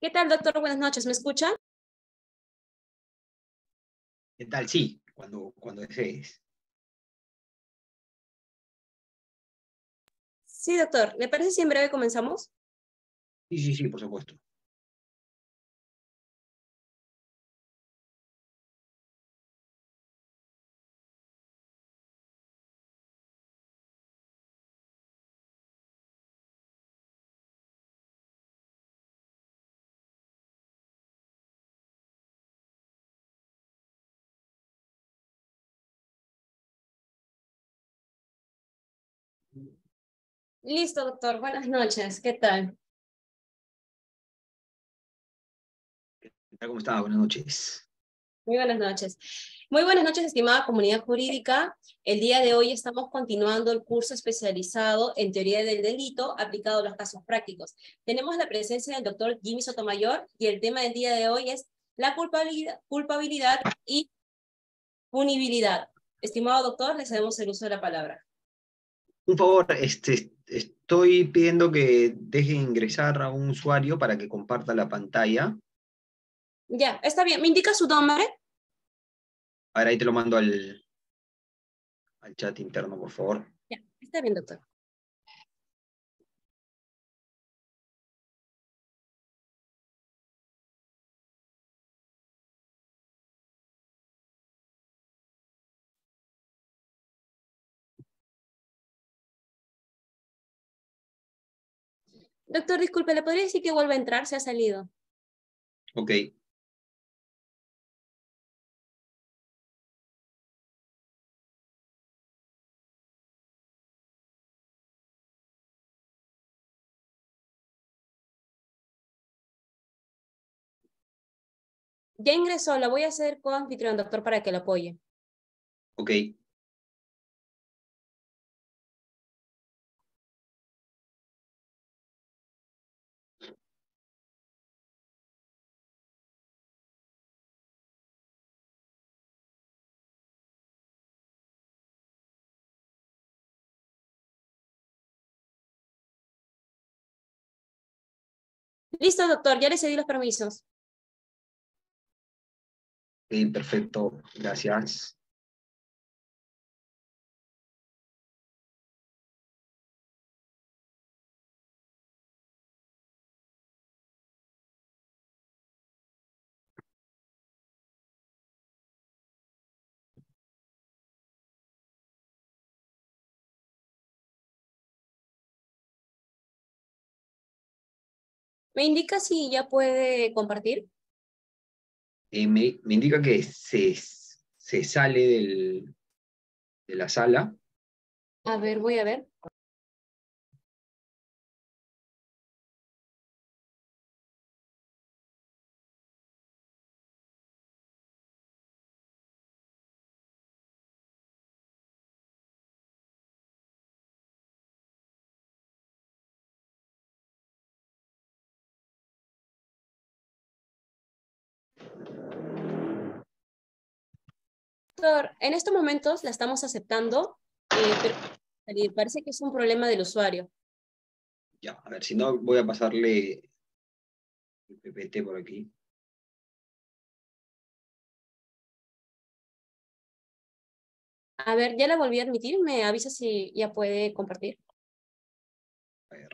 ¿Qué tal, doctor? Buenas noches, ¿me escucha? ¿Qué tal? Sí, cuando desees. Sí, doctor. ¿Le parece si en breve comenzamos? Sí, sí, sí, por supuesto. Listo, doctor. Buenas noches. ¿Qué tal? ¿Qué tal? ¿Cómo estás? Buenas noches. Muy buenas noches. Muy buenas noches, estimada comunidad jurídica. El día de hoy estamos continuando el curso especializado en teoría del delito aplicado a los casos prácticos. Tenemos la presencia del doctor Jimmy Sotomayor y el tema del día de hoy es la culpabilidad y punibilidad. Estimado doctor, le cedemos el uso de la palabra. Un favor, estoy pidiendo que deje ingresar a un usuario para que comparta la pantalla. Ya, está bien. ¿Me indica su nombre? A ver, ahí te lo mando al chat interno, por favor. Ya, está bien, doctor. Doctor, disculpe, ¿le podría decir que vuelva a entrar? Se ha salido. Ok. Ya ingresó, la voy a hacer co-anfitrión, doctor, para que lo apoye. Ok. Listo, doctor, ya le cedí los permisos. Ok, perfecto. Gracias. ¿Me indica si ya puede compartir? Me indica que se sale de la sala. A ver, voy a ver. Doctor, en estos momentos la estamos aceptando, pero parece que es un problema del usuario. Ya, a ver, si no, voy a pasarle el PPT por aquí. A ver, ya la volví a admitir, me avisa si ya puede compartir. A ver.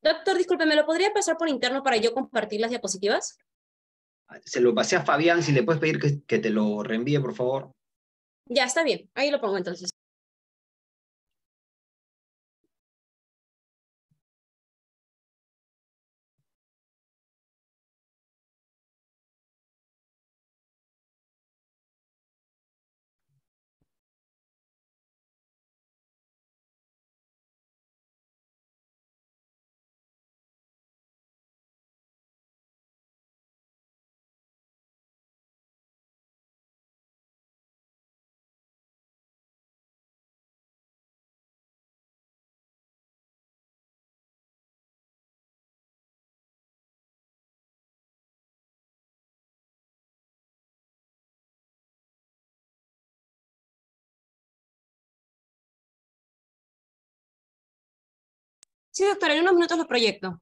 Doctor, disculpe, ¿me lo podría pasar por interno para yo compartir las diapositivas? Se lo pasé a Fabián, si le puedes pedir que te lo reenvíe, por favor. Ya, está bien, ahí lo pongo entonces. Sí, doctora, en unos minutos lo proyecto.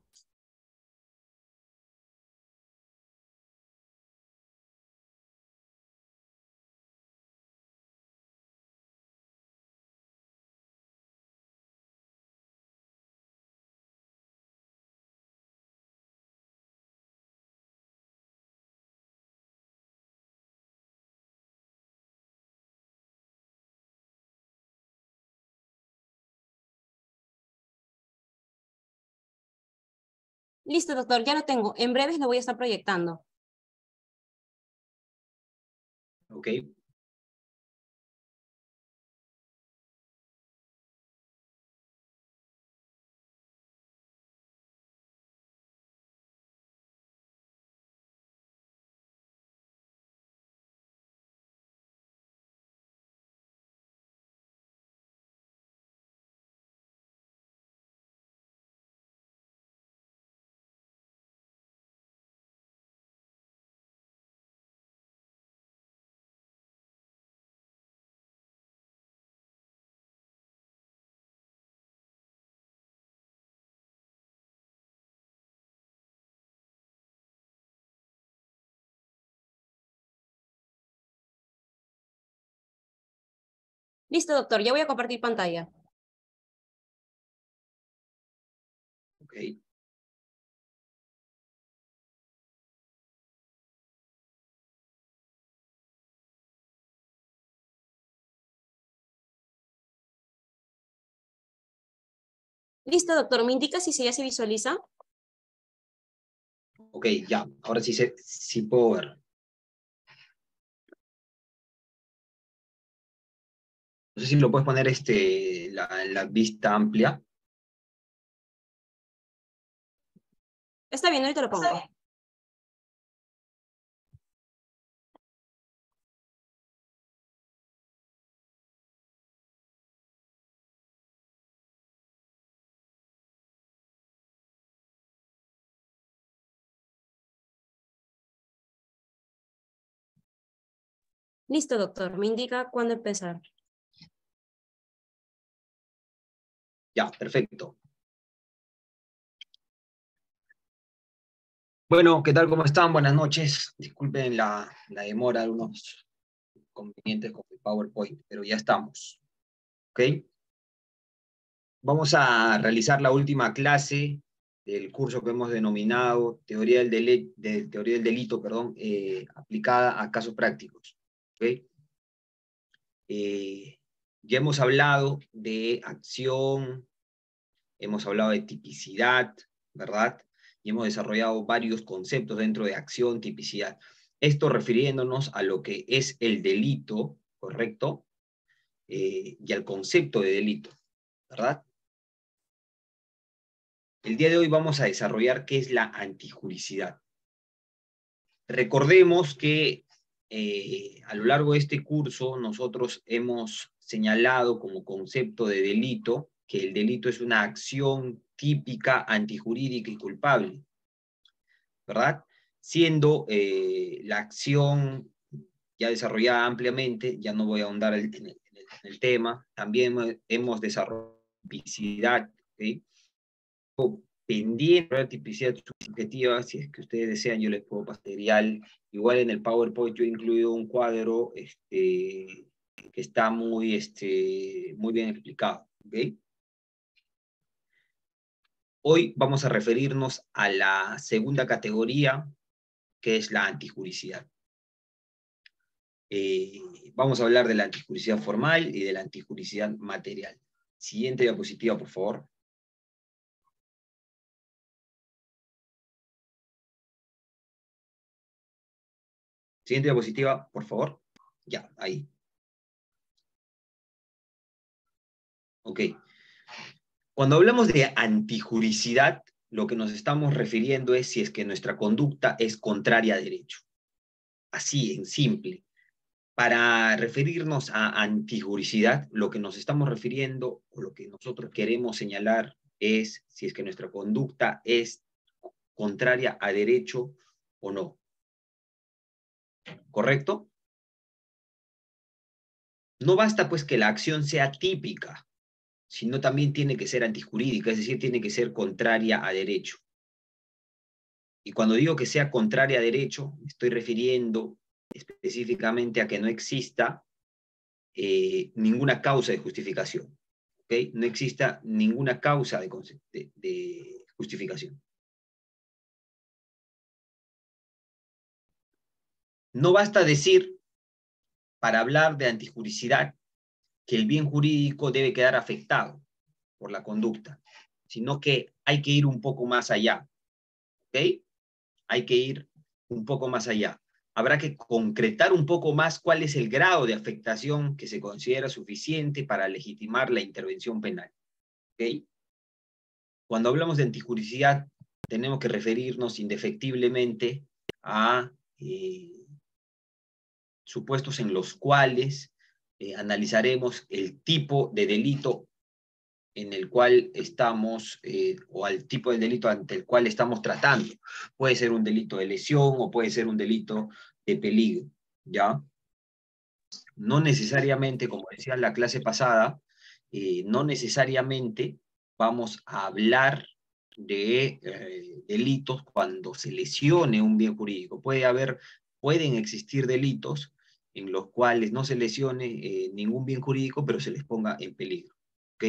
Listo, doctor, ya lo tengo. En breves lo voy a estar proyectando. Ok. Listo, doctor, ya voy a compartir pantalla. Ok. Listo, doctor, ¿me indica si ya se visualiza? Ok, ya. Ahora sí, sí puedo ver. No sé si lo puedes poner la vista amplia. Está bien, ahorita lo pongo. Listo, doctor, me indica cuándo empezar. Ya, perfecto. Bueno, ¿qué tal? ¿Cómo están? Buenas noches. Disculpen la demora, algunos inconvenientes con el PowerPoint, pero ya estamos. ¿Ok? Vamos a realizar la última clase del curso que hemos denominado Teoría del Delito, perdón, aplicada a casos prácticos. ¿Ok? Ya hemos hablado de acción, hemos hablado de tipicidad, ¿verdad? Y hemos desarrollado varios conceptos dentro de acción, tipicidad. Esto refiriéndonos a lo que es el delito, ¿correcto? Y al concepto de delito, ¿verdad? El día de hoy vamos a desarrollar qué es la antijuricidad. Recordemos que a lo largo de este curso nosotros hemos señalado como concepto de delito que el delito es una acción típica, antijurídica y culpable, ¿verdad? Siendo la acción ya desarrollada ampliamente, ya no voy a ahondar en el tema, también hemos desarrollado tipicidad, ¿sí? Pendiente de la tipicidad subjetiva, si es que ustedes desean, yo les puedo pasar material. Igual en el PowerPoint yo he incluido un cuadro que está muy bien explicado. ¿Okay? Hoy vamos a referirnos a la segunda categoría, que es la antijuricidad. Vamos a hablar de la antijuricidad formal y de la antijuricidad material. Siguiente diapositiva, por favor. Siguiente diapositiva, por favor. Ya, ahí. Ok. Cuando hablamos de antijuricidad, lo que nos estamos refiriendo es si es que nuestra conducta es contraria a derecho. Así, en simple. Para referirnos a antijuricidad, lo que nos estamos refiriendo o lo que nosotros queremos señalar es si es que nuestra conducta es contraria a derecho o no. ¿Correcto? No basta pues que la acción sea típica, sino también tiene que ser antijurídica, es decir, tiene que ser contraria a derecho. Y cuando digo que sea contraria a derecho, me estoy refiriendo específicamente a que no exista ninguna causa de justificación. ¿Okay? No exista ninguna causa de justificación. No basta decir, para hablar de antijuricidad, que el bien jurídico debe quedar afectado por la conducta, sino que hay que ir un poco más allá. ¿Ok? Hay que ir un poco más allá. Habrá que concretar un poco más cuál es el grado de afectación que se considera suficiente para legitimar la intervención penal. ¿Ok? Cuando hablamos de antijuricidad, tenemos que referirnos indefectiblemente a supuestos en los cuales analizaremos el tipo de delito en el cual estamos, o al tipo de delito ante el cual estamos tratando. Puede ser un delito de lesión o puede ser un delito de peligro, ¿ya? No necesariamente, como decía en la clase pasada, no necesariamente vamos a hablar de delitos cuando se lesione un bien jurídico. Pueden existir delitos en los cuales no se lesione ningún bien jurídico, pero se les ponga en peligro. ¿Ok?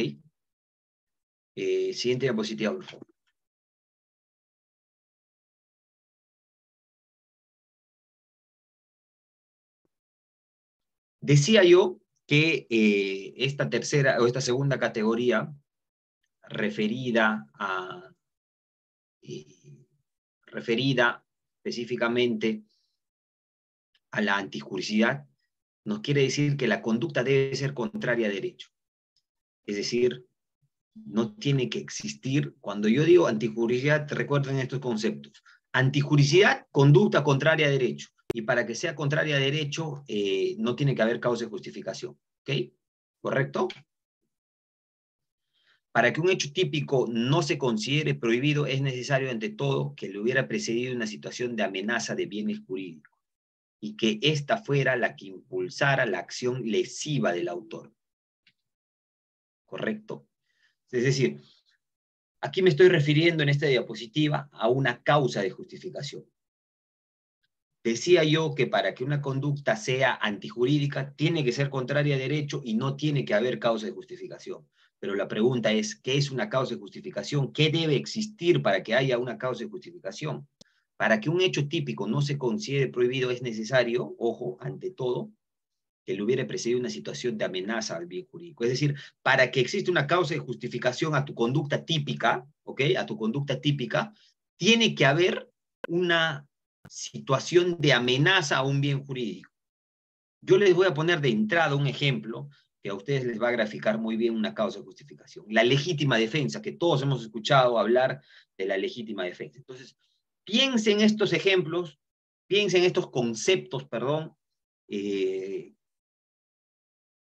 Siguiente diapositiva, por favor. Decía yo que esta tercera o esta segunda categoría referida referida específicamente a la antijuricidad, nos quiere decir que la conducta debe ser contraria a derecho. Es decir, no tiene que existir, cuando yo digo antijuricidad, recuerden estos conceptos. Antijuricidad, conducta contraria a derecho. Y para que sea contraria a derecho, no tiene que haber causa de justificación. ¿Ok? ¿Correcto? Para que un hecho típico no se considere prohibido, es necesario, ante todo, que le hubiera precedido una situación de amenaza de bienes jurídicos y que ésta fuera la que impulsara la acción lesiva del autor. ¿Correcto? Es decir, aquí me estoy refiriendo en esta diapositiva a una causa de justificación. Decía yo que para que una conducta sea antijurídica, tiene que ser contraria a derecho y no tiene que haber causa de justificación. Pero la pregunta es, ¿qué es una causa de justificación? ¿Qué debe existir para que haya una causa de justificación? Para que un hecho típico no se considere prohibido es necesario, ojo, ante todo, que le hubiera precedido una situación de amenaza al bien jurídico. Es decir, para que exista una causa de justificación a tu conducta típica, ¿ok? A tu conducta típica, tiene que haber una situación de amenaza a un bien jurídico. Yo les voy a poner de entrada un ejemplo que a ustedes les va a graficar muy bien una causa de justificación. La legítima defensa, que todos hemos escuchado hablar de la legítima defensa. Entonces, piensen estos ejemplos, piensen estos conceptos, perdón,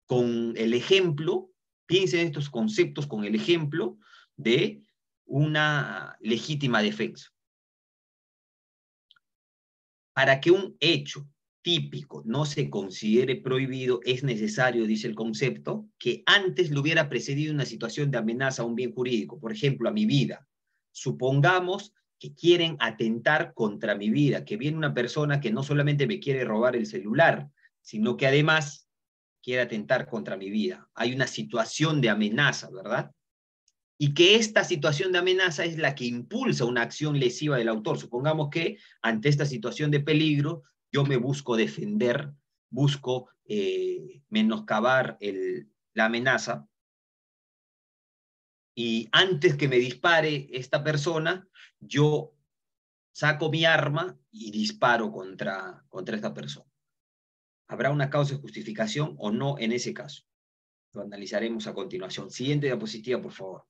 con el ejemplo, piensen estos conceptos con el ejemplo de una legítima defensa. Para que un hecho típico no se considere prohibido, es necesario, dice el concepto, que antes le hubiera precedido una situación de amenaza a un bien jurídico, por ejemplo, a mi vida. Supongamos que quieren atentar contra mi vida, que viene una persona que no solamente me quiere robar el celular, sino que además quiere atentar contra mi vida. Hay una situación de amenaza, ¿verdad? Y que esta situación de amenaza es la que impulsa una acción lesiva del autor. Supongamos que ante esta situación de peligro, yo me busco defender, busco menoscabar la amenaza, y antes que me dispare esta persona, yo saco mi arma y disparo contra esta persona. ¿Habrá una causa de justificación o no en ese caso? Lo analizaremos a continuación. Siguiente diapositiva, por favor.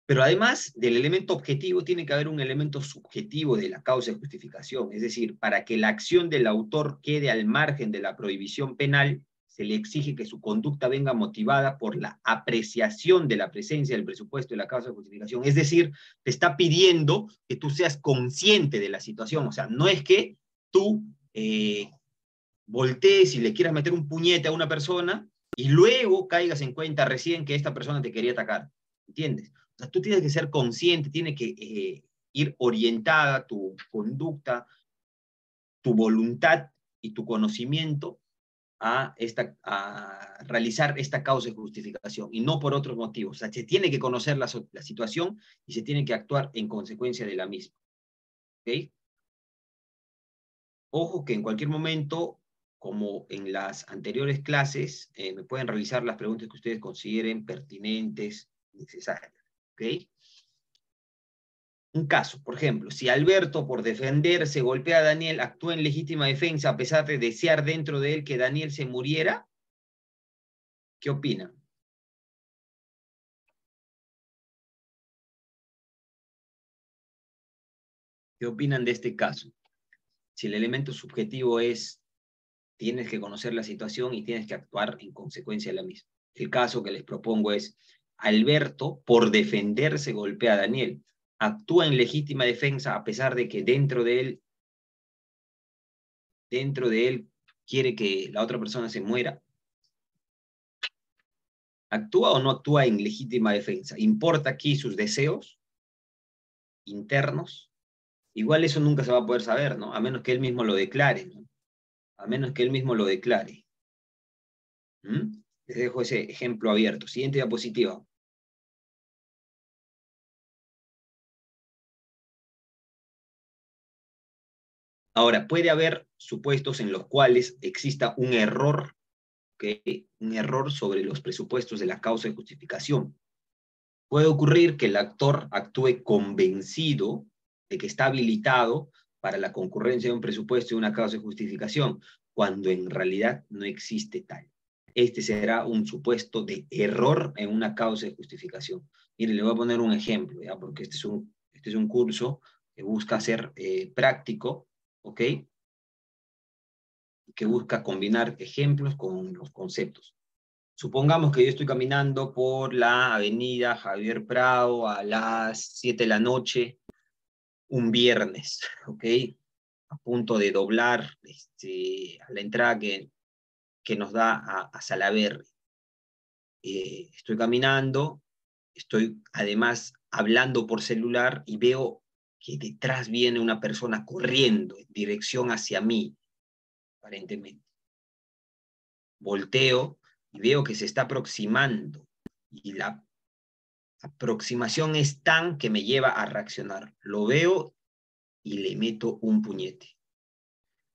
Pero además del elemento objetivo, tiene que haber un elemento subjetivo de la causa de justificación. Es decir, para que la acción del autor quede al margen de la prohibición penal, se le exige que su conducta venga motivada por la apreciación de la presencia del presupuesto de la causa de justificación. Es decir, te está pidiendo que tú seas consciente de la situación. O sea, no es que tú voltees y le quieras meter un puñete a una persona y luego caigas en cuenta recién que esta persona te quería atacar. ¿Entiendes? O sea, tú tienes que ser consciente, tiene que ir orientada tu conducta, tu voluntad y tu conocimiento a realizar esta causa de justificación y no por otros motivos. O sea, se tiene que conocer la situación y se tiene que actuar en consecuencia de la misma. ¿Ok? Ojo que en cualquier momento, como en las anteriores clases, me pueden realizar las preguntas que ustedes consideren pertinentes, necesarias. ¿Ok? Un caso, por ejemplo, si Alberto, por defenderse, golpea a Daniel, actúa en legítima defensa a pesar de desear dentro de él que Daniel se muriera, ¿qué opinan? ¿Qué opinan de este caso? Si el elemento subjetivo es, tienes que conocer la situación y tienes que actuar en consecuencia de la misma. El caso que les propongo es, Alberto, por defenderse, golpea a Daniel. Actúa en legítima defensa a pesar de que dentro de él quiere que la otra persona se muera. ¿Actúa o no actúa en legítima defensa? ¿Importa aquí sus deseos internos? Igual eso nunca se va a poder saber, ¿no? A menos que él mismo lo declare, ¿no? A menos que él mismo lo declare. ¿Mm? Les dejo ese ejemplo abierto. Siguiente diapositiva. Ahora, puede haber supuestos en los cuales exista un error, ¿okay? Un error sobre los presupuestos de la causa de justificación. Puede ocurrir que el actor actúe convencido de que está habilitado para la concurrencia de un presupuesto y una causa de justificación, cuando en realidad no existe tal. Este será un supuesto de error en una causa de justificación. Mire, le voy a poner un ejemplo, ¿ya? Porque este es un curso que busca ser práctico, ¿ok? Que busca combinar ejemplos con los conceptos. Supongamos que yo estoy caminando por la avenida Javier Prado a las 7 de la noche, un viernes, ¿ok? A punto de doblar a la entrada que nos da a Salaberry. Estoy caminando, estoy además hablando por celular y veo que detrás viene una persona corriendo en dirección hacia mí, aparentemente. Volteo y veo que se está aproximando y la aproximación es tan que me lleva a reaccionar. Lo veo y le meto un puñete.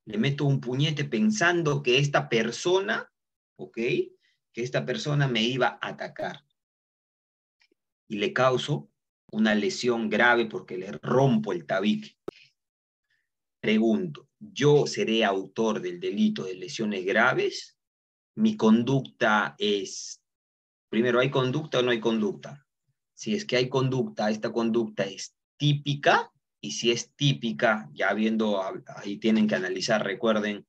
Le meto un puñete pensando que esta persona, ¿ok? Que esta persona me iba a atacar. Y le causo una lesión grave porque le rompo el tabique. Pregunto, ¿yo seré autor del delito de lesiones graves? Mi conducta es, primero, ¿hay conducta o no hay conducta? Si es que hay conducta, esta conducta es típica, y si es típica, ya viendo, ahí tienen que analizar, recuerden,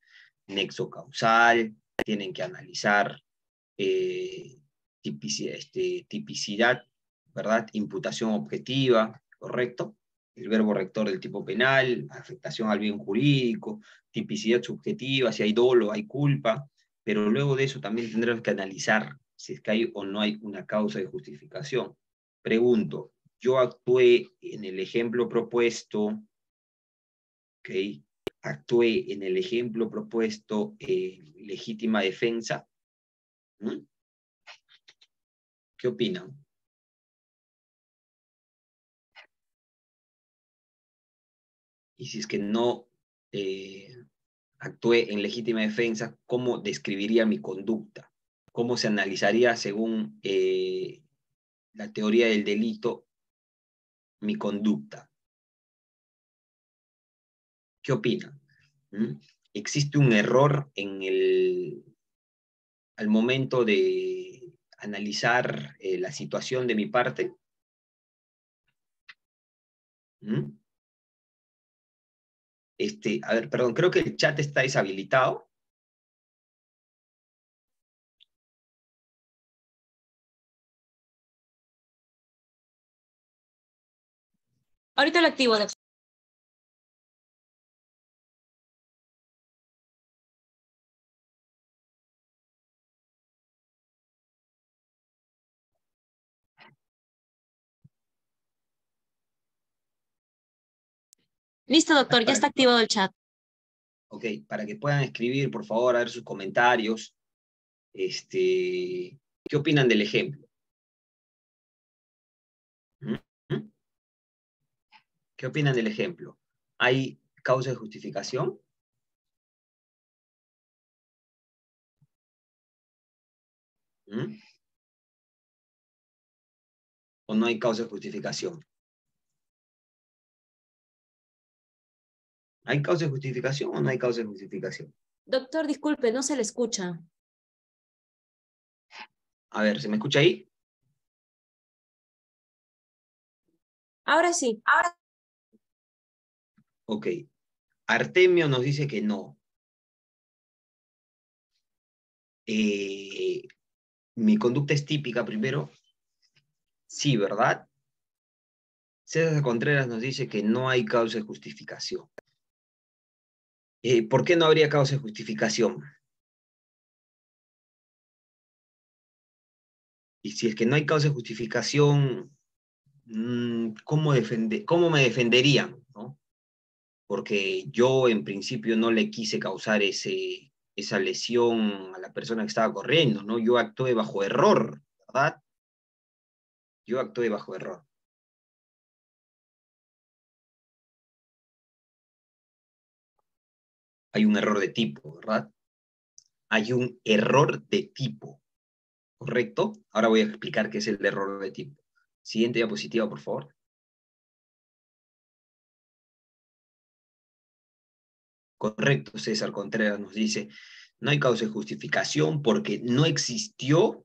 nexo causal, tienen que analizar tipicidad, ¿verdad? Imputación objetiva, ¿correcto? El verbo rector del tipo penal, afectación al bien jurídico, tipicidad subjetiva, si hay dolo, hay culpa, pero luego de eso también tendremos que analizar si es que hay o no hay una causa de justificación. Pregunto, yo actué en el ejemplo propuesto, ¿ok? Actué en el ejemplo propuesto legítima defensa. ¿Mm? ¿Qué opinan? Y si es que no actué en legítima defensa, ¿cómo describiría mi conducta? ¿Cómo se analizaría según la teoría del delito mi conducta? ¿Qué opinan? ¿Mm? ¿Existe un error al momento de analizar la situación de mi parte? ¿Mm? A ver, perdón, creo que el chat está deshabilitado. Ahorita lo activo, Listo, doctor, ya Para está que, activado el chat. ok, para que puedan escribir, por favor, a ver sus comentarios. ¿Qué opinan del ejemplo? ¿Mm? ¿Mm? ¿Qué opinan del ejemplo? ¿Hay causa de justificación? ¿Mm? ¿O no hay causa de justificación? ¿Hay causa de justificación o no hay causa de justificación? Doctor, disculpe, no se le escucha. A ver, ¿se me escucha ahí? Ahora sí. Ok. Artemio nos dice que no. Eh, Mi conducta es típica primero. Sí, ¿verdad? César Contreras nos dice que no hay causa de justificación. ¿Por qué no habría causa de justificación? Y si es que no hay causa de justificación, ¿cómo me defenderían? ¿No? Porque yo en principio no le quise causar esa lesión a la persona que estaba corriendo, ¿no? Yo actué bajo error, ¿verdad? Yo actué bajo error. Hay un error de tipo, ¿verdad? Hay un error de tipo, ¿correcto? Ahora voy a explicar qué es el error de tipo. Siguiente diapositiva, por favor. Correcto, César Contreras nos dice, no hay causa de justificación porque no existió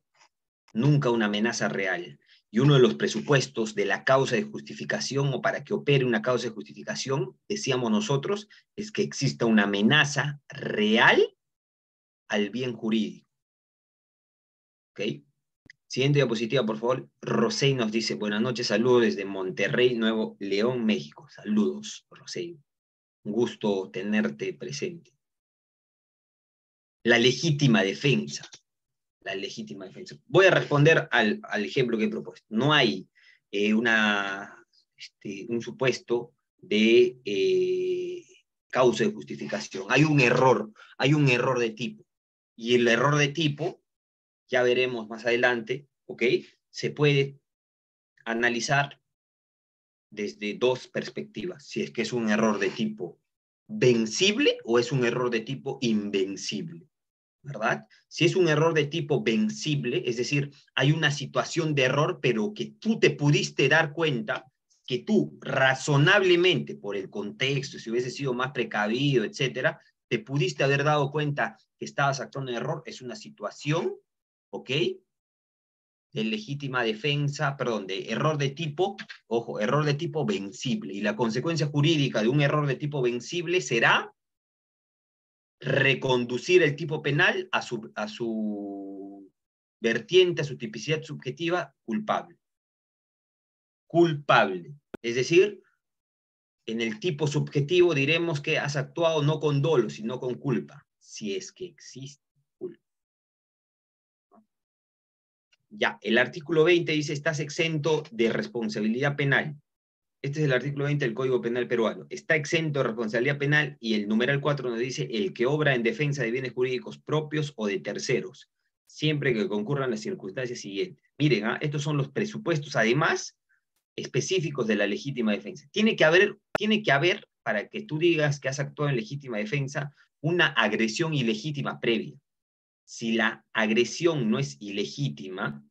nunca una amenaza real. Y uno de los presupuestos de la causa de justificación o para que opere una causa de justificación, decíamos nosotros, es que exista una amenaza real al bien jurídico. ¿Ok? Siguiente diapositiva, por favor. Rosey nos dice, buenas noches, saludos desde Monterrey, Nuevo León, México. Saludos, Rosey. Un gusto tenerte presente. La legítima defensa. La legítima defensa. Voy a responder al ejemplo que he propuesto. No hay un supuesto de causa de justificación. Hay un error de tipo. Y el error de tipo, ya veremos más adelante, ¿ok? Se puede analizar desde dos perspectivas. Si es que es un error de tipo vencible o es un error de tipo invencible. ¿Verdad? Si es un error de tipo vencible, es decir, hay una situación de error, pero que tú te pudiste dar cuenta, que tú razonablemente, por el contexto, si hubiese sido más precavido, etcétera, te pudiste haber dado cuenta que estabas actuando en error, es una situación, ¿ok? De legítima defensa, perdón, de error de tipo, ojo, error de tipo vencible. Y la consecuencia jurídica de un error de tipo vencible será reconducir el tipo penal a su vertiente, a su tipicidad subjetiva, culpable. Culpable. Es decir, en el tipo subjetivo diremos que has actuado no con dolo, sino con culpa, si es que existe culpa. Ya, el artículo 20 dice, estás exento de responsabilidad penal. Este es el artículo 20 del Código Penal peruano. Está exento de responsabilidad penal y el numeral 4 nos dice el que obra en defensa de bienes jurídicos propios o de terceros, siempre que concurran las circunstancias siguientes. Miren, estos son los presupuestos, además, específicos de la legítima defensa. Tiene que haber, para que tú digas que has actuado en legítima defensa, una agresión ilegítima previa. Si la agresión no es ilegítima,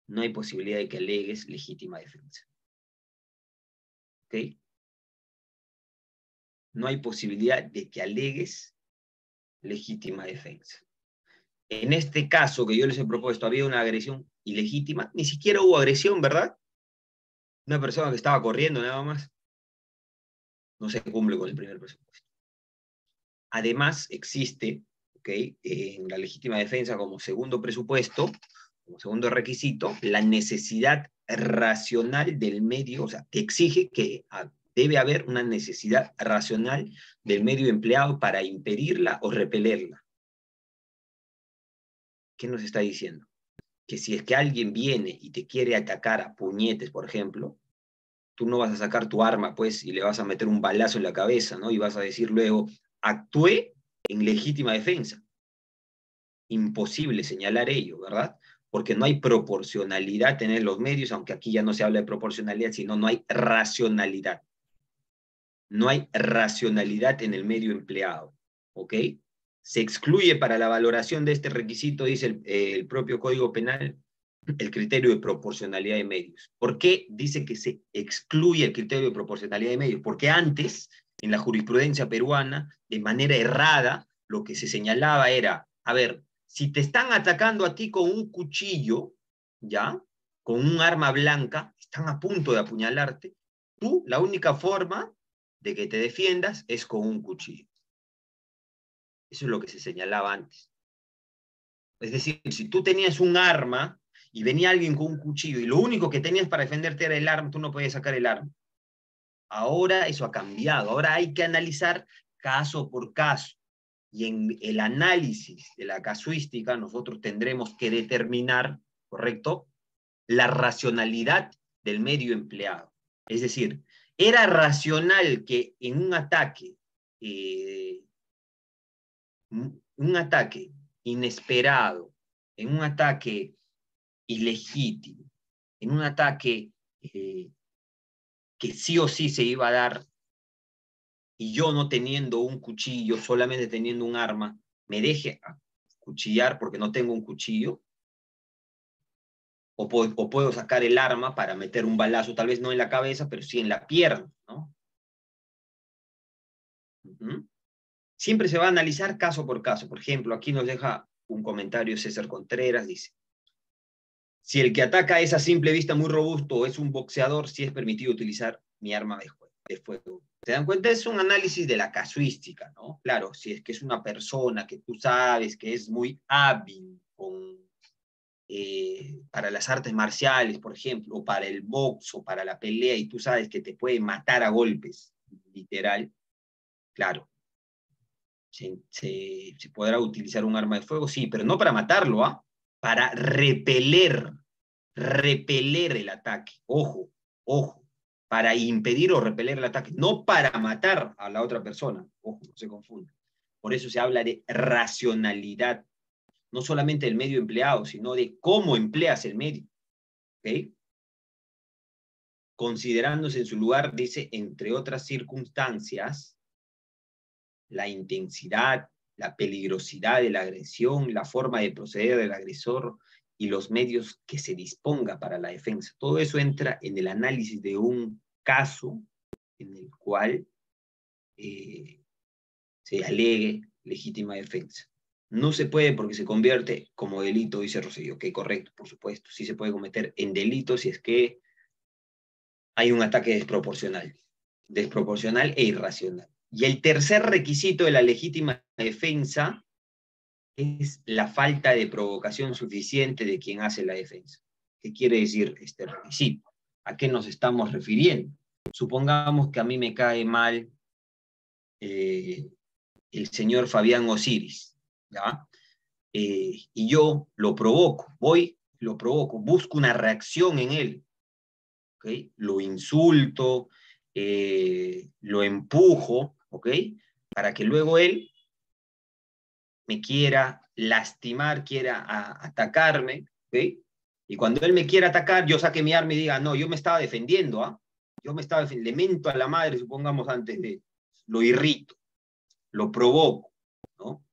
no hay posibilidad de que alegues legítima defensa. ¿Ok? No hay posibilidad de que alegues legítima defensa. En este caso que yo les he propuesto, había una agresión ilegítima, ni siquiera hubo agresión, ¿verdad? Una persona que estaba corriendo nada más, no se cumple con el primer presupuesto. Además, existe, ¿ok? En la legítima defensa como segundo presupuesto, como segundo requisito, la necesidad racional del medio, o sea, te exige que debe haber una necesidad racional del medio empleado para impedirla o repelerla. ¿Qué nos está diciendo? Que si es que alguien viene y te quiere atacar a puñetes, por ejemplo, tú no vas a sacar tu arma, pues, y le vas a meter un balazo en la cabeza, ¿no? Y vas a decir luego, actué en legítima defensa. Imposible señalar ello, ¿verdad? Porque no hay proporcionalidad en los medios, aunque aquí ya no se habla de proporcionalidad, sino no hay racionalidad. No hay racionalidad en el medio empleado, ¿ok? Se excluye para la valoración de este requisito, dice el propio Código Penal, el criterio de proporcionalidad de medios. ¿Por qué dice que se excluye el criterio de proporcionalidad de medios? Porque antes, en la jurisprudencia peruana, de manera errada, lo que se señalaba era, a ver, si te están atacando a ti con un cuchillo, ¿ya? Con un arma blanca, están a punto de apuñalarte, tú, la única forma de que te defiendas es con un cuchillo. Eso es lo que se señalaba antes. Es decir, si tú tenías un arma y venía alguien con un cuchillo y lo único que tenías para defenderte era el arma, tú no podías sacar el arma. Ahora eso ha cambiado. Ahora hay que analizar caso por caso. Y en el análisis de la casuística nosotros tendremos que determinar, ¿correcto?, la racionalidad del medio empleado. Es decir, ¿era racional que en un ataque inesperado, en un ataque ilegítimo, en un ataque que sí o sí se iba a dar, y yo no teniendo un cuchillo, solamente teniendo un arma, me deje cuchillar porque no tengo un cuchillo? O puedo sacar el arma para meter un balazo, tal vez no en la cabeza, pero sí en la pierna, ¿no? Siempre se va a analizar caso por caso. Por ejemplo, aquí nos deja un comentario César Contreras, dice: si el que ataca es a simple vista muy robusto o es un boxeador, sí es permitido utilizar mi arma de fuego. ¿Se dan cuenta? Es un análisis de la casuística, ¿no? Claro, si es que es una persona que tú sabes que es muy hábil para las artes marciales, por ejemplo, o para el box o para la pelea, y tú sabes que te puede matar a golpes, literal, claro, se podrá utilizar un arma de fuego, sí, pero no para matarlo, ¿ah? Para repeler el ataque. Ojo, ojo, para impedir o repeler el ataque, no para matar a la otra persona. Ojo, no se confunda. Por eso se habla de racionalidad, no solamente del medio empleado, sino de cómo empleas el medio. ¿Ok? Considerándose en su lugar, dice, entre otras circunstancias, la intensidad, la peligrosidad de la agresión, la forma de proceder del agresor y los medios que se disponga para la defensa. Todo eso entra en el análisis de un caso en el cual se alegue legítima defensa. No se puede porque se convierte como delito, dice Rosselló. Ok, correcto, por supuesto. Sí se puede cometer en delito si es que hay un ataque desproporcional e irracional. Y el tercer requisito de la legítima defensa es la falta de provocación suficiente de quien hace la defensa. ¿Qué quiere decir este requisito? ¿A qué nos estamos refiriendo? Supongamos que a mí me cae mal el señor Fabián Osiris, ¿ya? Y yo lo provoco, lo provoco, busco una reacción en él, ¿okay? Lo insulto, lo empujo, ¿ok? Para que luego él me quiera lastimar, quiera atacarme, ¿ok? Y cuando él me quiera atacar, yo saque mi arma y diga, no, yo me estaba defendiendo, ¿ah? Yo me estaba defendiendo, le mento a la madre, supongamos antes de, lo irrito, lo provoco, ¿no?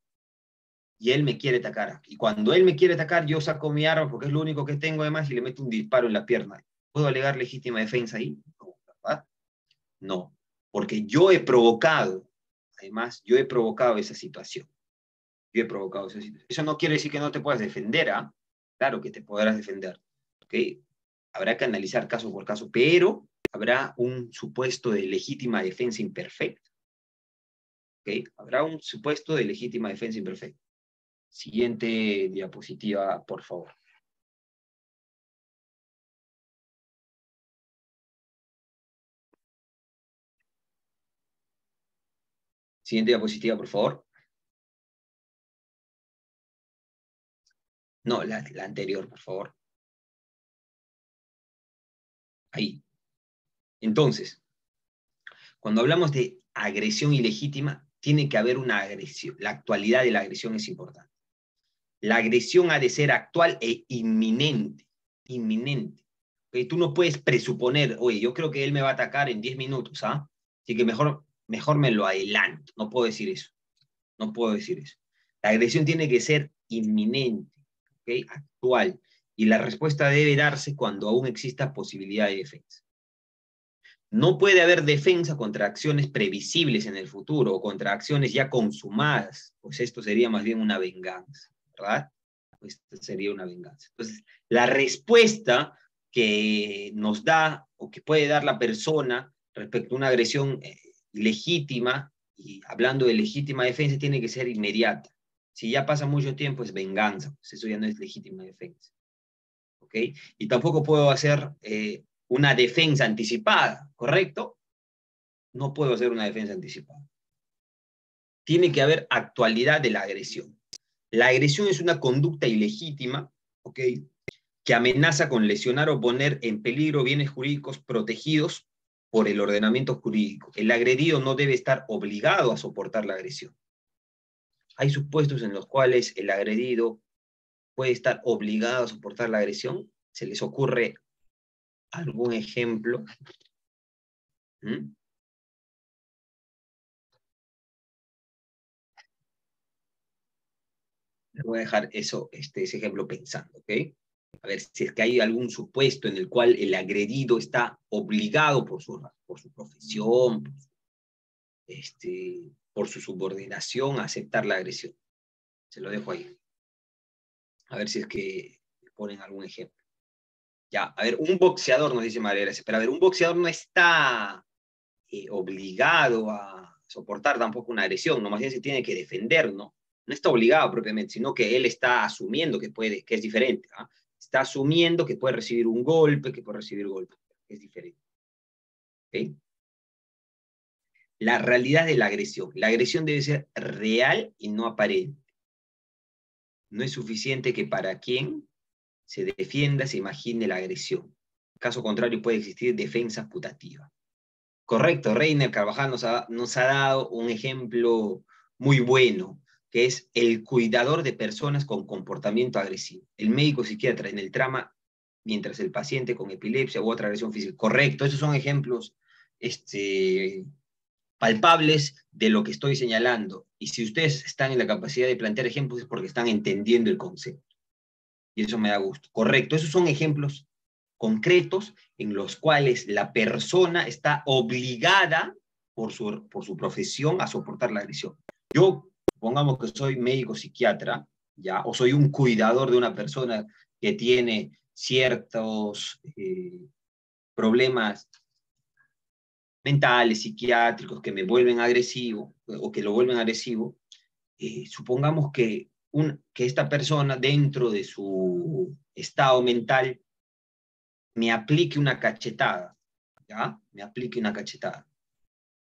Y él me quiere atacar. Y cuando él me quiere atacar, yo saco mi arma porque es lo único que tengo además y le meto un disparo en la pierna. ¿Puedo alegar legítima defensa ahí? No, ¿verdad? No, porque yo he provocado, además, yo he provocado esa situación. Yo he provocado esa situación. Eso no quiere decir que no te puedas defender, ¿ah? Claro que te podrás defender, ¿ok? Habrá que analizar caso por caso, pero habrá un supuesto de legítima defensa imperfecta, ¿ok? Habrá un supuesto de legítima defensa imperfecta. Siguiente diapositiva, por favor. Siguiente diapositiva, por favor. No, la anterior, por favor. Ahí. Entonces, cuando hablamos de agresión ilegítima, tiene que haber una agresión. La actualidad de la agresión es importante. La agresión ha de ser actual e inminente. Inminente. ¿Okay? Tú no puedes presuponer, oye, yo creo que él me va a atacar en 10 minutos, ¿ah? Así que mejor me lo adelanto. No puedo decir eso. No puedo decir eso. La agresión tiene que ser inminente, ¿okay? Actual. Y la respuesta debe darse cuando aún exista posibilidad de defensa. No puede haber defensa contra acciones previsibles en el futuro o contra acciones ya consumadas, pues esto sería más bien una venganza, ¿verdad? Pues esto sería una venganza. Entonces, la respuesta que nos da o que puede dar la persona respecto a una agresión legítima, y hablando de legítima defensa, tiene que ser inmediata. Si ya pasa mucho tiempo, es venganza, pues eso ya no es legítima defensa. ¿Ok? Y tampoco puedo hacer una defensa anticipada, ¿correcto? No puedo hacer una defensa anticipada. Tiene que haber actualidad de la agresión. La agresión es una conducta ilegítima, ¿ok?, que amenaza con lesionar o poner en peligro bienes jurídicos protegidos por el ordenamiento jurídico. El agredido no debe estar obligado a soportar la agresión. Hay supuestos en los cuales el agredido puede estar obligado a soportar la agresión. ¿Se les ocurre algún ejemplo? ¿Mm? Les voy a dejar ese ejemplo pensando, ¿ok? A ver si es que hay algún supuesto en el cual el agredido está obligado por su profesión, por su subordinación a aceptar la agresión. Se lo dejo ahí. A ver si es que ponen algún ejemplo. Ya, a ver, un boxeador, nos dice María Gracia, pero a ver, un boxeador no está obligado a soportar tampoco una agresión, no más bien se tiene que defender, ¿no? No está obligado propiamente, sino que él está asumiendo que puede, que es diferente, ¿ah? Está asumiendo que puede recibir un golpe, que puede recibir golpe, que es diferente. ¿Okay? La realidad de la agresión. La agresión debe ser real y no aparente. No es suficiente que para quien se defienda se imagine la agresión. En caso contrario, puede existir defensa putativa. Correcto, Reiner Carvajal nos ha dado un ejemplo muy bueno, que es el cuidador de personas con comportamiento agresivo. El médico psiquiatra en el trama, mientras el paciente con epilepsia u otra agresión física. Correcto, esos son ejemplos palpables de lo que estoy señalando. Y si ustedes están en la capacidad de plantear ejemplos es porque están entendiendo el concepto. Y eso me da gusto. Correcto, esos son ejemplos concretos en los cuales la persona está obligada por su profesión a soportar la agresión. Yo, pongamos que soy médico psiquiatra, ¿ya? O soy un cuidador de una persona que tiene ciertos problemas mentales, psiquiátricos, que me vuelven agresivo, o que lo vuelven agresivo. Supongamos que esta persona, dentro de su estado mental, me aplique una cachetada, ¿ya? Me aplique una cachetada.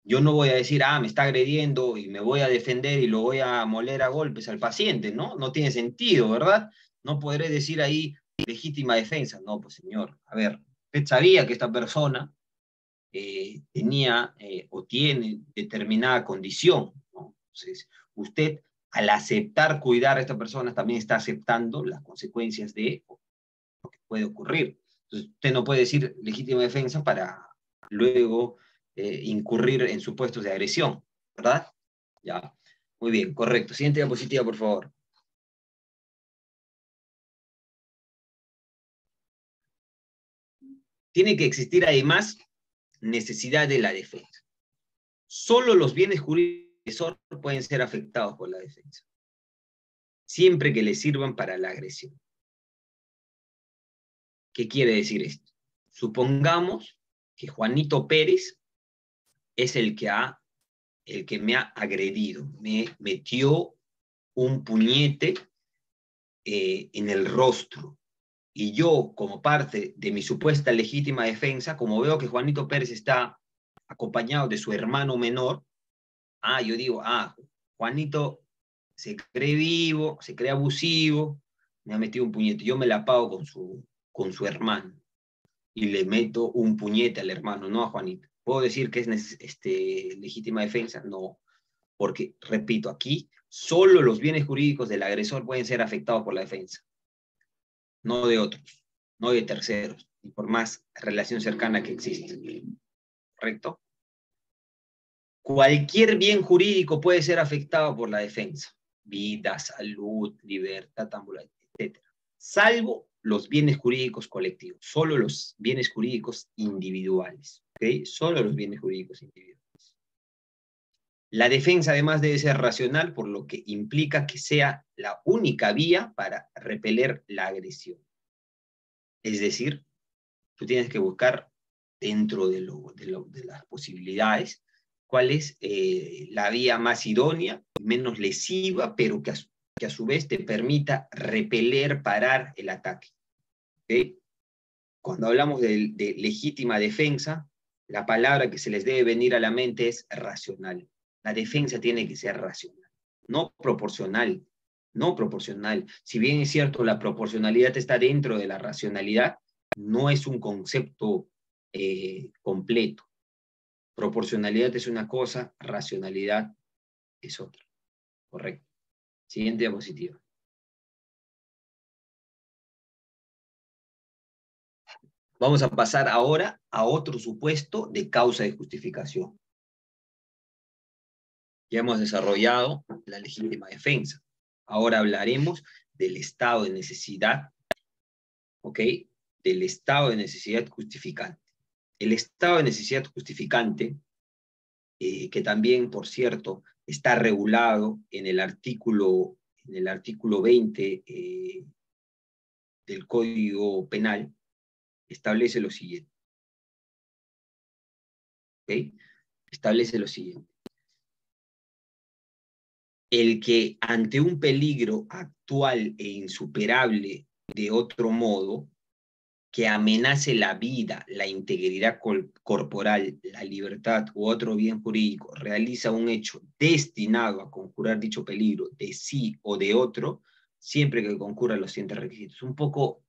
Yo no voy a decir, me está agrediendo y me voy a defender y lo voy a moler a golpes al paciente, ¿no? No tiene sentido, ¿verdad? No podré decir ahí legítima defensa. No, pues señor, a ver, usted sabía que esta persona tenía o tiene determinada condición, ¿no? Entonces, usted, al aceptar cuidar a esta persona, también está aceptando las consecuencias de lo que puede ocurrir. Entonces, usted no puede decir legítima defensa para luego incurrir en supuestos de agresión, ¿verdad? Ya, muy bien, correcto. Siguiente diapositiva, por favor. Tiene que existir, además, necesidad de la defensa. Solo los bienes jurídicos pueden ser afectados por la defensa, siempre que le sirvan para la agresión. ¿Qué quiere decir esto? Supongamos que Juanito Pérez es el que me ha agredido, me metió un puñete en el rostro. Y yo, como parte de mi supuesta legítima defensa, como veo que Juanito Pérez está acompañado de su hermano menor, yo digo, Juanito se cree vivo, se cree abusivo, me ha metido un puñete, yo me la pago con su hermano. y le meto un puñete al hermano, no a Juanita. ¿Puedo decir que es legítima defensa? No, porque, repito, aquí solo los bienes jurídicos del agresor pueden ser afectados por la defensa, no de otros, no de terceros, y por más relación cercana que exista. ¿Correcto? Cualquier bien jurídico puede ser afectado por la defensa. Vida, salud, libertad, etc. Salvo los bienes jurídicos colectivos. Solo los bienes jurídicos individuales. ¿Okay? Solo los bienes jurídicos individuales. La defensa además debe ser racional, por lo que implica que sea la única vía para repeler la agresión. Es decir, tú tienes que buscar dentro de las posibilidades cuál es la vía más idónea, menos lesiva, pero que a su vez te permita repeler, parar el ataque. ¿Okay? Cuando hablamos de legítima defensa, la palabra que se les debe venir a la mente es racional. La defensa tiene que ser racional, no proporcional. No proporcional. Si bien es cierto, la proporcionalidad está dentro de la racionalidad, no es un concepto completo. Proporcionalidad es una cosa, racionalidad es otra. Correcto. Siguiente diapositiva. Vamos a pasar ahora a otro supuesto de causa de justificación. Ya hemos desarrollado la legítima defensa. Ahora hablaremos del estado de necesidad, ¿ok? Del estado de necesidad justificante. El estado de necesidad justificante, que también, por cierto, está regulado en el artículo 20 del Código Penal, establece lo siguiente. ¿Ok? Establece lo siguiente. El que ante un peligro actual e insuperable de otro modo, que amenace la vida, la integridad corporal, la libertad u otro bien jurídico, realiza un hecho destinado a conjurar dicho peligro de sí o de otro, siempre que concurran los siguientes requisitos. Un poco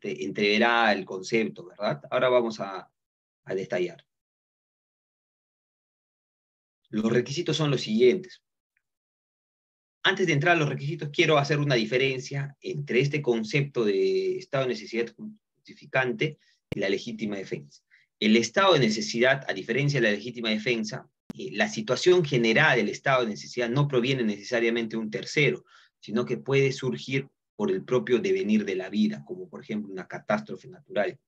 entreverá el concepto, ¿verdad? Ahora vamos a detallar. Los requisitos son los siguientes. Antes de entrar a los requisitos, quiero hacer una diferencia entre este concepto de estado de necesidad justificante y la legítima defensa. El estado de necesidad, a diferencia de la legítima defensa, la situación general del estado de necesidad no proviene necesariamente de un tercero, sino que puede surgir por el propio devenir de la vida, como por ejemplo una catástrofe natural.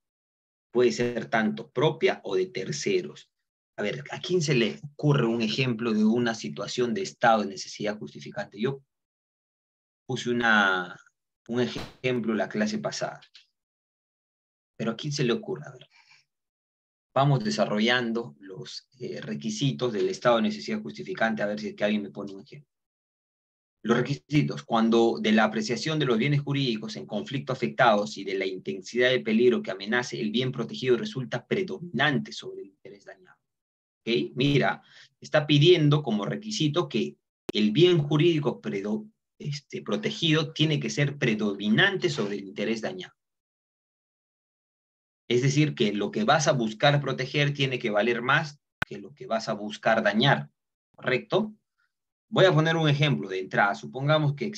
Puede ser tanto propia o de terceros. A ver, ¿a quién se le ocurre un ejemplo de una situación de estado de necesidad justificante? Yo puse un ejemplo la clase pasada. Pero ¿a quién se le ocurre? A ver, vamos desarrollando los requisitos del estado de necesidad justificante, a ver si es que alguien me pone un ejemplo. Los requisitos, cuando de la apreciación de los bienes jurídicos en conflicto afectados y de la intensidad de peligro que amenace el bien protegido resulta predominante sobre el interés dañado. ¿Okay? Mira, está pidiendo como requisito que el bien jurídico protegido tiene que ser predominante sobre el interés dañado. Es decir, que lo que vas a buscar proteger tiene que valer más que lo que vas a buscar dañar, ¿correcto? Voy a poner un ejemplo de entrada. Supongamos que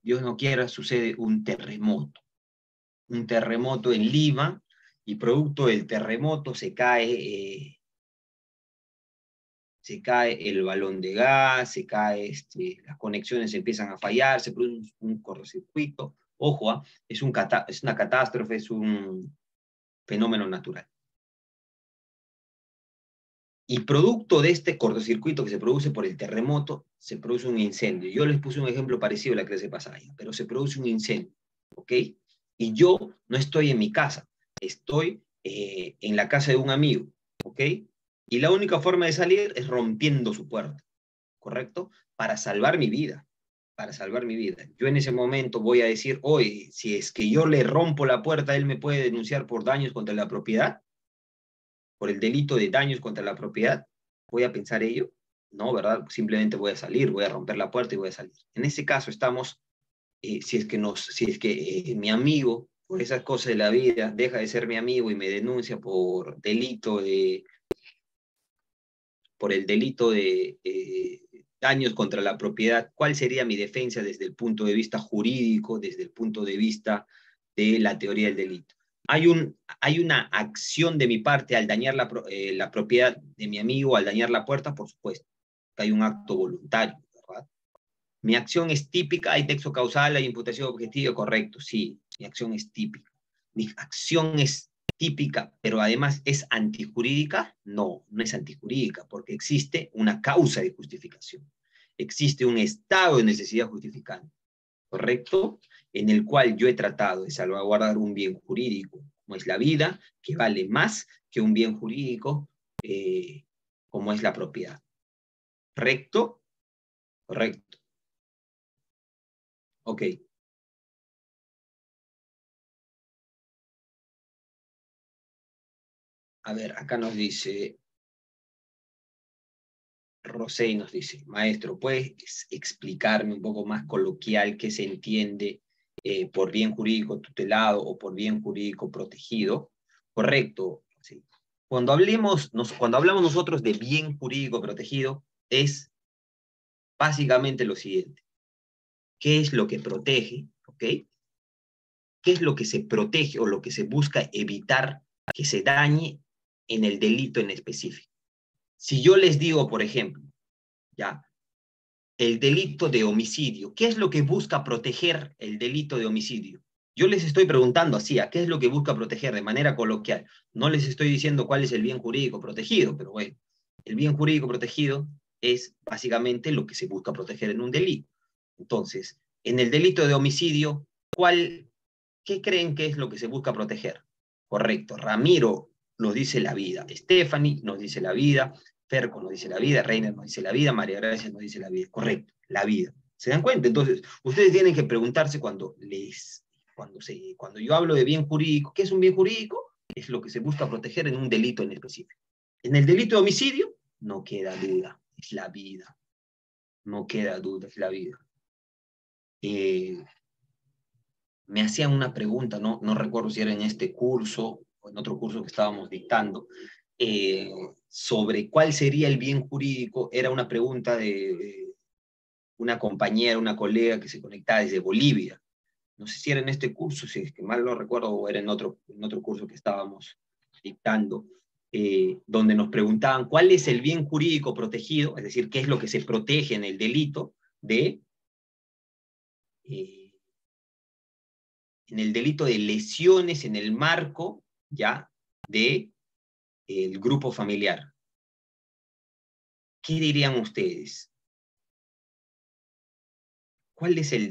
Dios no quiera, sucede un terremoto. Un terremoto en Lima, y producto del terremoto se cae el balón de gas, las conexiones empiezan a fallar, se produce un cortocircuito. Ojo, es una catástrofe, es un fenómeno natural. Y producto de este cortocircuito que se produce por el terremoto, se produce un incendio. Yo les puse un ejemplo parecido a la clase pasada, pero se produce un incendio, ¿ok? Y yo no estoy en mi casa, estoy en la casa de un amigo, ¿ok? Y la única forma de salir es rompiendo su puerta, ¿correcto? Para salvar mi vida, para salvar mi vida. Yo en ese momento voy a decir, oye, si es que yo le rompo la puerta, él me puede denunciar por daños contra la propiedad, por el delito de daños contra la propiedad. ¿Voy a pensar ello? No, ¿verdad? Simplemente voy a salir, voy a romper la puerta y voy a salir. En ese caso estamos, si es que mi amigo por esas cosas de la vida, deja de ser mi amigo y me denuncia por el delito de daños contra la propiedad, ¿cuál sería mi defensa desde el punto de vista jurídico, desde el punto de vista de la teoría del delito? Hay una acción de mi parte al dañar la propiedad de mi amigo, al dañar la puerta, por supuesto, que hay un acto voluntario, ¿verdad? Mi acción es típica, hay nexo causal, hay imputación objetiva, correcto, sí, mi acción es típica. Mi acción es típica, pero además es antijurídica, no, no es antijurídica, porque existe una causa de justificación. Existe un estado de necesidad justificante, ¿correcto? En el cual yo he tratado de salvaguardar un bien jurídico, como es la vida, que vale más que un bien jurídico, como es la propiedad. ¿Correcto? Correcto. Ok. A ver, acá nos dice, Rosey nos dice, maestro, ¿puedes explicarme un poco más coloquial qué se entiende por bien jurídico tutelado o por bien jurídico protegido? Correcto. Sí. Cuando hablamos nosotros de bien jurídico protegido, es básicamente lo siguiente. ¿Qué es lo que protege? ¿Ok? ¿Qué es lo que se protege o lo que se busca evitar que se dañe en el delito en específico? Si yo les digo, por ejemplo, ya, el delito de homicidio, ¿qué es lo que busca proteger el delito de homicidio? Yo les estoy preguntando así, ¿a qué es lo que busca proteger de manera coloquial? No les estoy diciendo cuál es el bien jurídico protegido, pero bueno, el bien jurídico protegido es básicamente lo que se busca proteger en un delito. Entonces, en el delito de homicidio, ¿qué creen que es lo que se busca proteger? Correcto, Ramiro nos dice la vida, Stephanie nos dice la vida, Ferco nos dice la vida, Reiner nos dice la vida, María Gracia nos dice la vida. Correcto, la vida. ¿Se dan cuenta? Entonces, ustedes tienen que preguntarse cuando yo hablo de bien jurídico, ¿qué es un bien jurídico? Es lo que se busca proteger en un delito en específico. En el delito de homicidio, no queda duda, es la vida. No queda duda, es la vida. Me hacían una pregunta, no recuerdo si era en este curso o en otro curso que estábamos dictando, sobre cuál sería el bien jurídico. Era una pregunta de una compañera, una colega que se conectaba desde Bolivia. No sé si era en este curso, si es que mal no recuerdo, o era en otro curso que estábamos dictando, donde nos preguntaban cuál es el bien jurídico protegido, es decir, qué es lo que se protege en el delito en el delito de lesiones en el marco ya de el grupo familiar. ¿Qué dirían ustedes? ¿Cuál es el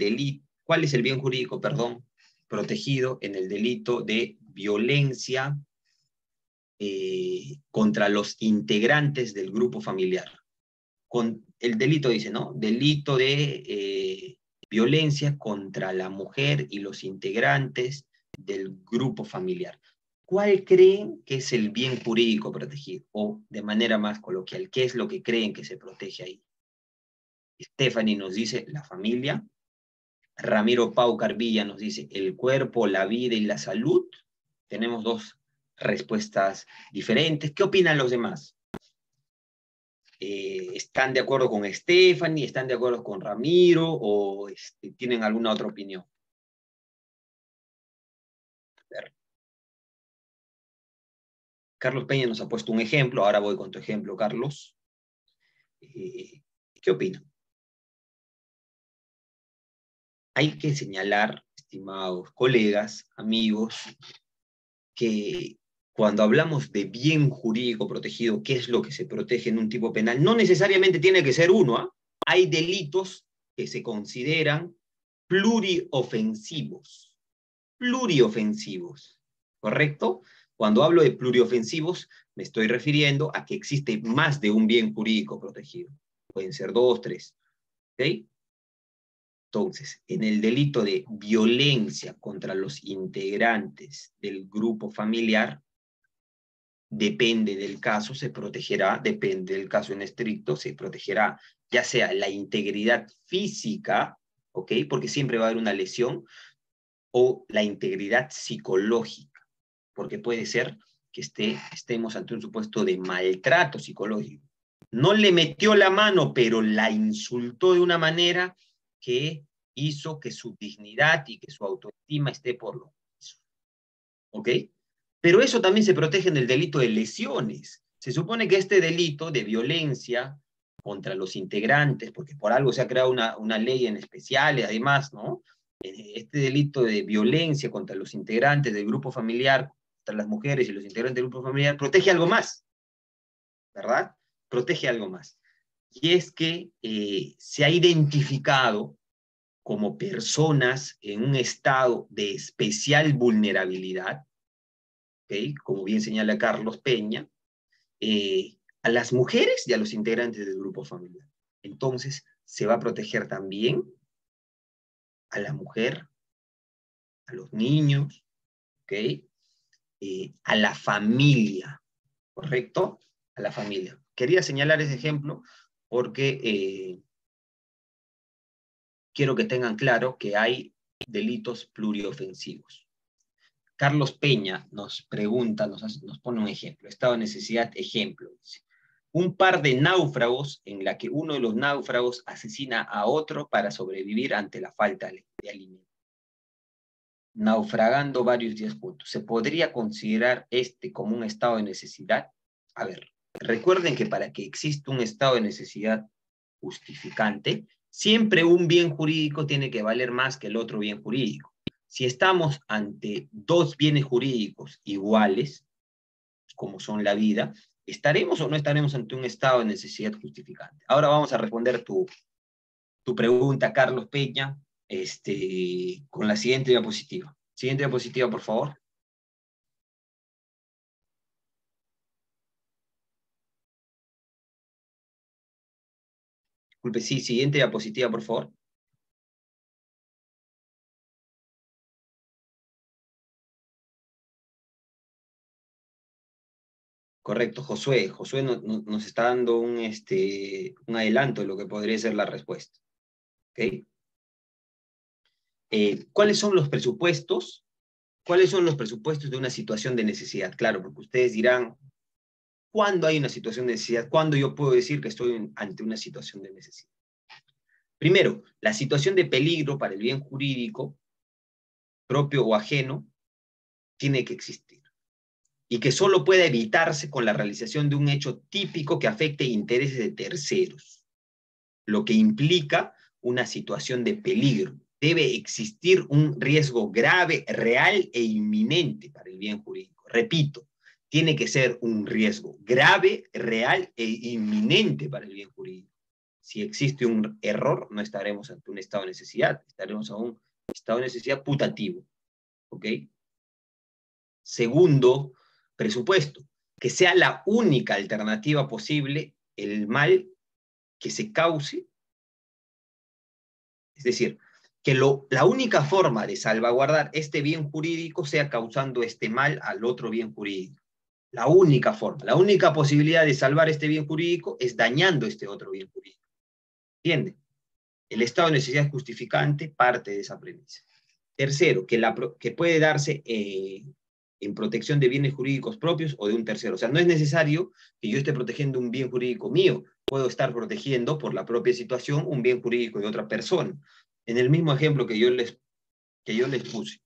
bien jurídico, perdón, protegido en el delito de violencia contra los integrantes del grupo familiar? Con el delito dice, ¿no? Delito de violencia contra la mujer y los integrantes del grupo familiar. ¿Cuál creen que es el bien jurídico protegido? O de manera más coloquial, ¿qué es lo que creen que se protege ahí? Stephanie nos dice la familia. Ramiro Pau Carvilla nos dice el cuerpo, la vida y la salud. Tenemos dos respuestas diferentes. ¿Qué opinan los demás? ¿Están de acuerdo con Stephanie? ¿Están de acuerdo con Ramiro? ¿O tienen alguna otra opinión? A ver. Carlos Peña nos ha puesto un ejemplo. Ahora voy con tu ejemplo, Carlos. ¿Qué opinan? Hay que señalar, estimados colegas, amigos, que cuando hablamos de bien jurídico protegido, ¿qué es lo que se protege en un tipo penal? No necesariamente tiene que ser uno, ¿eh? Hay delitos que se consideran pluriofensivos. Pluriofensivos, ¿correcto? Cuando hablo de pluriofensivos, me estoy refiriendo a que existe más de un bien jurídico protegido. Pueden ser 2, 3. ¿Ok? Entonces, en el delito de violencia contra los integrantes del grupo familiar, depende del caso, se protegerá, depende del caso en estricto, se protegerá ya sea la integridad física, ¿ok? Porque siempre va a haber una lesión, o la integridad psicológica, porque puede ser que estemos ante un supuesto de maltrato psicológico. No le metió la mano, pero la insultó de una manera que hizo que su dignidad y que su autoestima esté por lo piso. ¿Ok? Pero eso también se protege en el delito de lesiones. Se supone que este delito de violencia contra los integrantes, porque por algo se ha creado una ley en especial, y además, ¿no? Este delito de violencia contra los integrantes del grupo familiar, contra las mujeres y los integrantes del grupo familiar, protege algo más, ¿verdad? Protege algo más. Y es que se ha identificado como personas en un estado de especial vulnerabilidad, ¿okay? Como bien señala Carlos Peña, a las mujeres y a los integrantes del grupo familiar. Entonces, se va a proteger también a la mujer, a los niños, ¿okay? A la familia, ¿correcto? A la familia. Quería señalar ese ejemplo porque quiero que tengan claro que hay delitos pluriofensivos. Carlos Peña nos pregunta, nos pone un ejemplo, estado de necesidad, ejemplo. Dice, un par de náufragos en la que uno de los náufragos asesina a otro para sobrevivir ante la falta de alimento. Naufragando varios días juntos. ¿Se podría considerar este como un estado de necesidad? A ver, recuerden que para que exista un estado de necesidad justificante, siempre un bien jurídico tiene que valer más que el otro bien jurídico. Si estamos ante dos bienes jurídicos iguales, como son la vida, ¿estaremos o no estaremos ante un estado de necesidad justificante? Ahora vamos a responder tu pregunta, Carlos Peña, con la siguiente diapositiva. Siguiente diapositiva, por favor. Disculpe, sí, siguiente diapositiva, por favor. Correcto, Josué. Josué nos está dando un adelanto de lo que podría ser la respuesta. ¿Okay? ¿Cuáles son los presupuestos? ¿Cuáles son los presupuestos de una situación de necesidad? Claro, porque ustedes dirán, ¿cuándo hay una situación de necesidad? ¿Cuándo yo puedo decir que estoy ante una situación de necesidad? Primero, la situación de peligro para el bien jurídico, propio o ajeno, tiene que existir. Y que solo puede evitarse con la realización de un hecho típico que afecte intereses de terceros, lo que implica una situación de peligro. Debe existir un riesgo grave, real e inminente para el bien jurídico. Repito, tiene que ser un riesgo grave, real e inminente para el bien jurídico. Si existe un error, no estaremos ante un estado de necesidad, estaremos ante un estado de necesidad putativo. ¿Ok? Segundo presupuesto, que sea la única alternativa posible el mal que se cause. Es decir, que la única forma de salvaguardar este bien jurídico sea causando este mal al otro bien jurídico. La única forma, la única posibilidad de salvar este bien jurídico es dañando este otro bien jurídico. ¿Entiende? El estado de necesidad justificante parte de esa premisa. Tercero, que puede darse en protección de bienes jurídicos propios o de un tercero. O sea, no es necesario que yo esté protegiendo un bien jurídico mío. Puedo estar protegiendo por la propia situación un bien jurídico de otra persona. En el mismo ejemplo que yo les puse.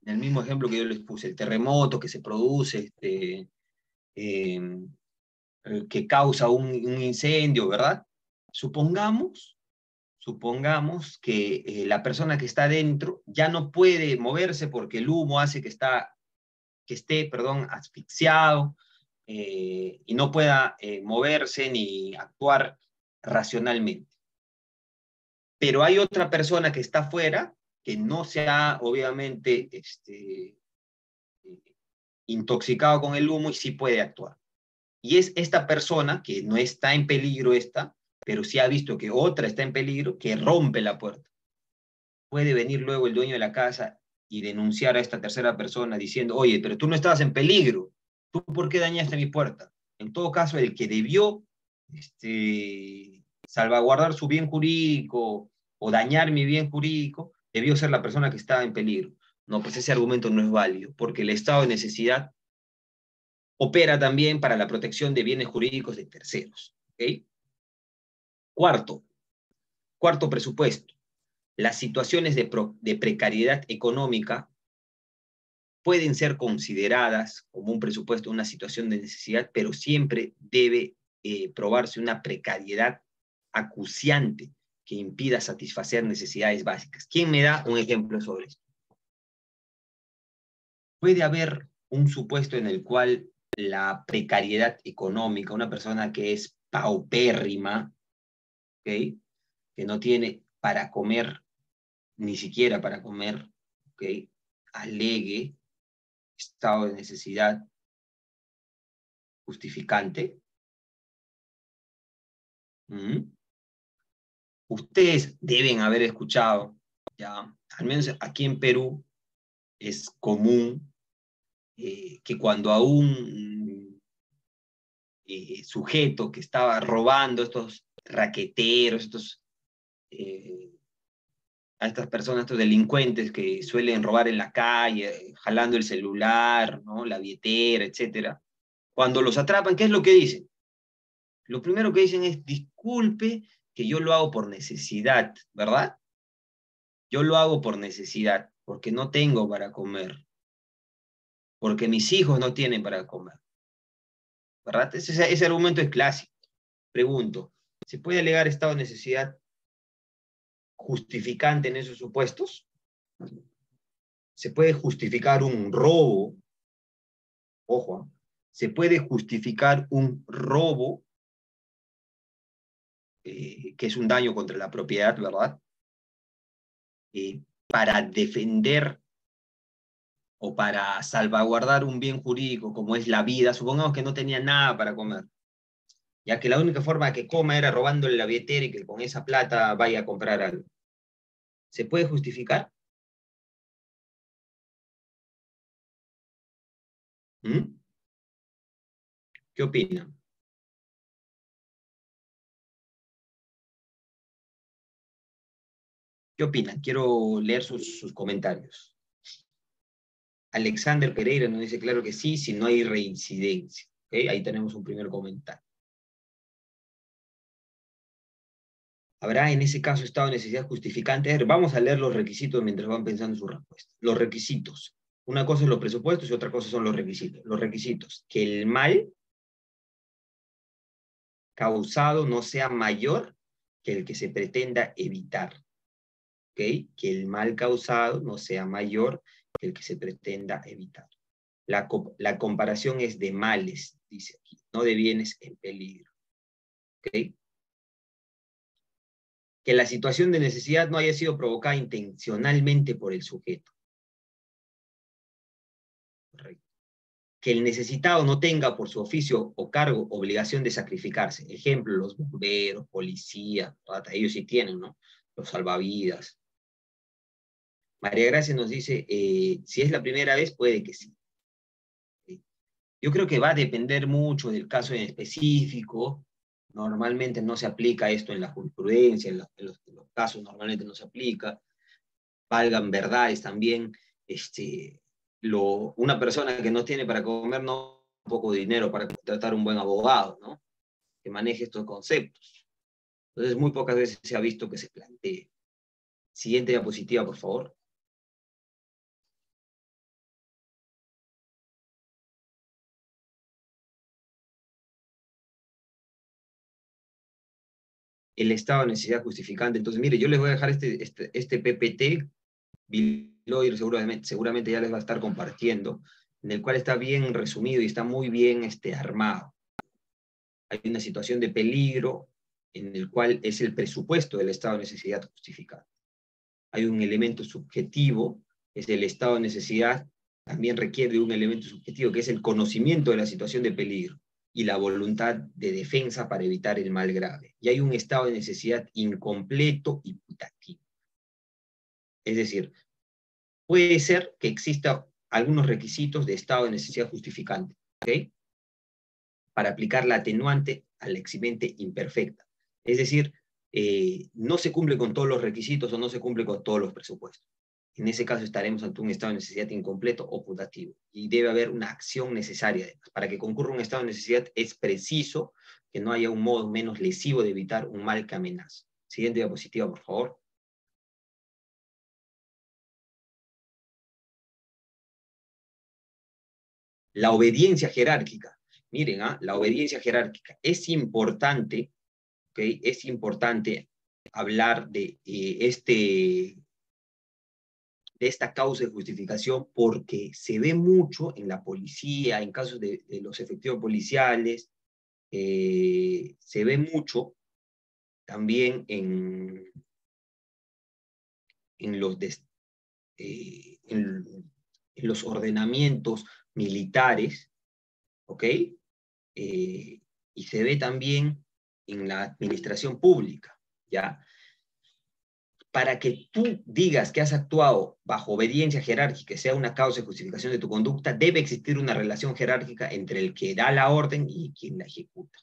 En el mismo ejemplo que yo les puse, el terremoto que se produce, que causa un incendio, ¿verdad? Supongamos que la persona que está dentro ya no puede moverse porque el humo hace que esté asfixiado y no pueda moverse ni actuar racionalmente. Pero hay otra persona que está afuera que no se ha, obviamente, intoxicado con el humo y sí puede actuar. Y es esta persona que no está en peligro pero sí ha visto que otra está en peligro, que rompe la puerta. Puede venir luego el dueño de la casa y denunciar a esta tercera persona diciendo, oye, pero tú no estabas en peligro, ¿tú por qué dañaste mi puerta? En todo caso, el que debió salvaguardar su bien jurídico o dañar mi bien jurídico debió ser la persona que estaba en peligro. No, pues ese argumento no es válido, porque el estado de necesidad opera también para la protección de bienes jurídicos de terceros. ¿Okay? Cuarto presupuesto. Las situaciones de precariedad económica pueden ser consideradas como un presupuesto, una situación de necesidad, pero siempre debe probarse una precariedad acuciante que impida satisfacer necesidades básicas. ¿Quién me da un ejemplo sobre esto? Puede haber un supuesto en el cual la precariedad económica, una persona que es paupérrima, ¿okay? Que no tiene para comer, ni siquiera para comer, ¿okay? Alegue estado de necesidad justificante. Ustedes deben haber escuchado, ya, al menos aquí en Perú, es común que cuando a un sujeto que estaba robando, estos raqueteros, a estas personas, estos delincuentes que suelen robar en la calle, jalando el celular, ¿no? La billetera, etcétera, cuando los atrapan, ¿qué es lo que dicen? Lo primero que dicen es, disculpe, que yo lo hago por necesidad, ¿verdad? Yo lo hago por necesidad, porque no tengo para comer, porque mis hijos no tienen para comer, ¿verdad? Ese argumento es clásico. Pregunto, ¿se puede alegar estado de necesidad justificante en esos supuestos? ¿Se puede justificar un robo? Ojo, ¿se puede justificar un robo que es un daño contra la propiedad, ¿verdad? Para defender o para salvaguardar un bien jurídico como es la vida, supongamos que no tenía nada para comer, ya que la única forma de que coma era robándole la billetera y que con esa plata vaya a comprar algo. ¿Se puede justificar? ¿Mm? ¿Qué opinan? ¿Qué opinan? Quiero leer sus comentarios. Alexander Pereira nos dice claro que sí, si no hay reincidencia. ¿Okay? Ahí tenemos un primer comentario. ¿Habrá en ese caso estado de necesidad justificante? A ver, vamos a leer los requisitos mientras van pensando en su respuesta. Los requisitos. Una cosa es los presupuestos y otra cosa son los requisitos. Los requisitos. Que el mal causado no sea mayor que el que se pretenda evitar. ¿Okay? Que el mal causado no sea mayor que el que se pretenda evitar. La comparación es de males, dice aquí, no de bienes en peligro. ¿Okay? Que la situación de necesidad no haya sido provocada intencionalmente por el sujeto. Correcto. Que el necesitado no tenga por su oficio o cargo obligación de sacrificarse. Ejemplo, los bomberos, policías, ellos sí tienen, ¿no? Los salvavidas. María Gracia nos dice, si es la primera vez, puede que sí. Yo creo que va a depender mucho del caso en específico. Normalmente no se aplica esto en la jurisprudencia, en los casos normalmente no se aplica. Valgan verdades también. Una persona que no tiene para comer, no un poco de dinero para contratar un buen abogado, ¿no? Que maneje estos conceptos. Entonces, muy pocas veces se ha visto que se plantee. Siguiente diapositiva, por favor. El estado de necesidad justificante. Entonces, mire, yo les voy a dejar este PPT, Bill Lawyer seguramente ya les va a estar compartiendo, en el cual está bien resumido y está muy bien armado. Hay una situación de peligro en el cual es el presupuesto del estado de necesidad justificado. Hay un elemento subjetivo, es el estado de necesidad, también requiere de un elemento subjetivo, que es el conocimiento de la situación de peligro y la voluntad de defensa para evitar el mal grave. Y hay un estado de necesidad incompleto y putativo. Es decir, puede ser que exista algunos requisitos de estado de necesidad justificante, ¿ok? Para aplicar la atenuante a la eximente imperfecta. Es decir, no se cumple con todos los requisitos o no se cumple con todos los presupuestos. En ese caso estaremos ante un estado de necesidad incompleto o putativo. Y debe haber una acción necesaria. Para que concurra un estado de necesidad es preciso que no haya un modo menos lesivo de evitar un mal que amenaza. Siguiente diapositiva, por favor. La obediencia jerárquica. Miren, la obediencia jerárquica es importante, ¿okay? Es importante hablar de esta causa de justificación porque se ve mucho en la policía, en casos de los efectivos policiales, se ve mucho también en los ordenamientos militares, ¿ok? Y se ve también en la administración pública, ¿ya? Para que tú digas que has actuado bajo obediencia jerárquica, sea una causa de justificación de tu conducta, debe existir una relación jerárquica entre el que da la orden y quien la ejecuta.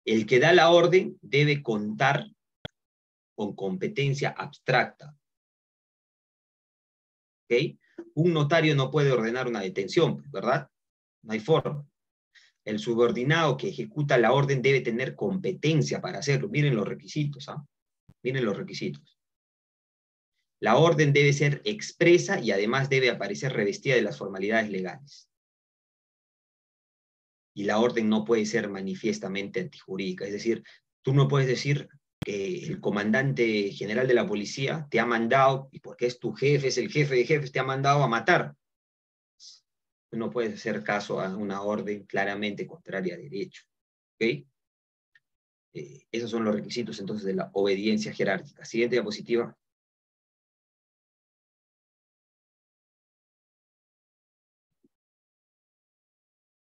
El que da la orden debe contar con competencia abstracta. ¿Ok? Un notario no puede ordenar una detención, ¿verdad? No hay forma. El subordinado que ejecuta la orden debe tener competencia para hacerlo. Miren los requisitos, ¿ah? Miren los requisitos. La orden debe ser expresa y además debe aparecer revestida de las formalidades legales. Y la orden no puede ser manifiestamente antijurídica. Es decir, tú no puedes decir que el comandante general de la policía te ha mandado, y porque es tu jefe, es el jefe de jefes, te ha mandado a matar. Tú no puedes hacer caso a una orden claramente contraria a derecho. ¿Ok? Esos son los requisitos entonces de la obediencia jerárquica. Siguiente diapositiva.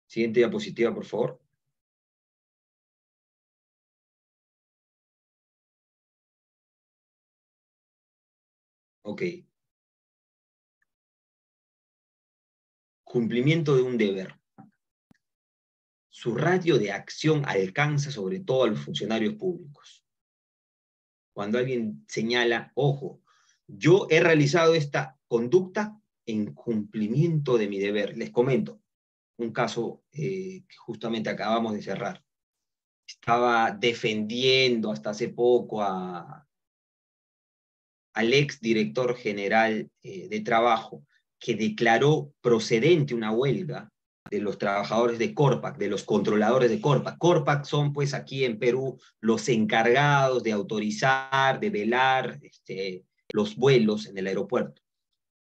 Siguiente diapositiva, por favor. Ok. Cumplimiento de un deber. Su radio de acción alcanza sobre todo a los funcionarios públicos. Cuando alguien señala, ojo, yo he realizado esta conducta en cumplimiento de mi deber. Les comento un caso que justamente acabamos de cerrar. Estaba defendiendo hasta hace poco al ex director general de trabajo que declaró procedente una huelga de los trabajadores de Corpac, de los controladores de Corpac. Corpac son, pues, aquí en Perú, los encargados de autorizar, de velar los vuelos en el aeropuerto.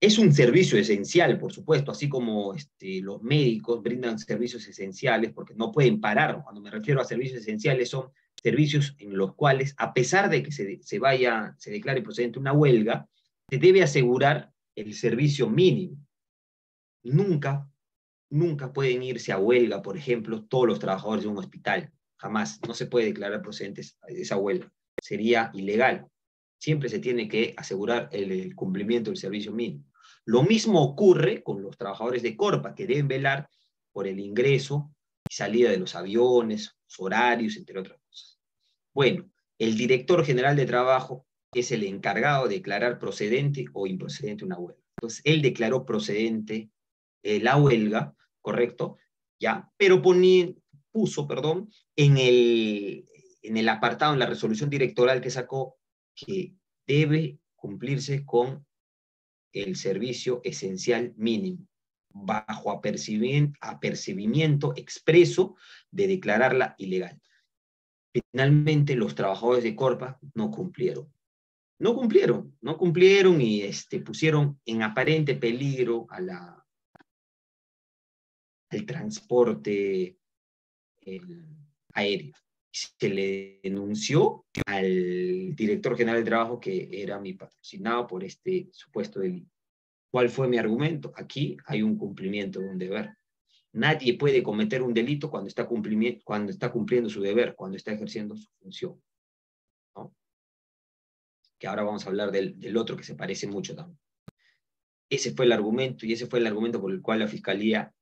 Es un servicio esencial, por supuesto, así como los médicos brindan servicios esenciales, porque no pueden parar. Cuando me refiero a servicios esenciales, son servicios en los cuales, a pesar de que se declare procedente una huelga, se debe asegurar el servicio mínimo. Nunca pueden irse a huelga, por ejemplo, todos los trabajadores de un hospital. Jamás. No se puede declarar procedentes de esa huelga. Sería ilegal. Siempre se tiene que asegurar el cumplimiento del servicio mínimo. Lo mismo ocurre con los trabajadores de Corpa, que deben velar por el ingreso y salida de los aviones, los horarios, entre otras cosas. Bueno, el director general de trabajo es el encargado de declarar procedente o improcedente una huelga. Entonces, él declaró procedente la huelga, ¿correcto? Ya, pero puso, en el apartado, en la resolución directoral que sacó, que debe cumplirse con el servicio esencial mínimo, bajo apercibimiento expreso de declararla ilegal. Finalmente, los trabajadores de Corpa no cumplieron. No cumplieron y pusieron en aparente peligro al transporte aéreo. Se le denunció al director general de trabajo que era mi patrocinado por este supuesto delito. ¿Cuál fue mi argumento? Aquí hay un cumplimiento de un deber. Nadie puede cometer un delito cuando está cumpliendo su deber, cuando está ejerciendo su función, ¿no? Que ahora vamos a hablar del otro que se parece mucho también. Ese fue el argumento, y ese fue el argumento por el cual la Fiscalía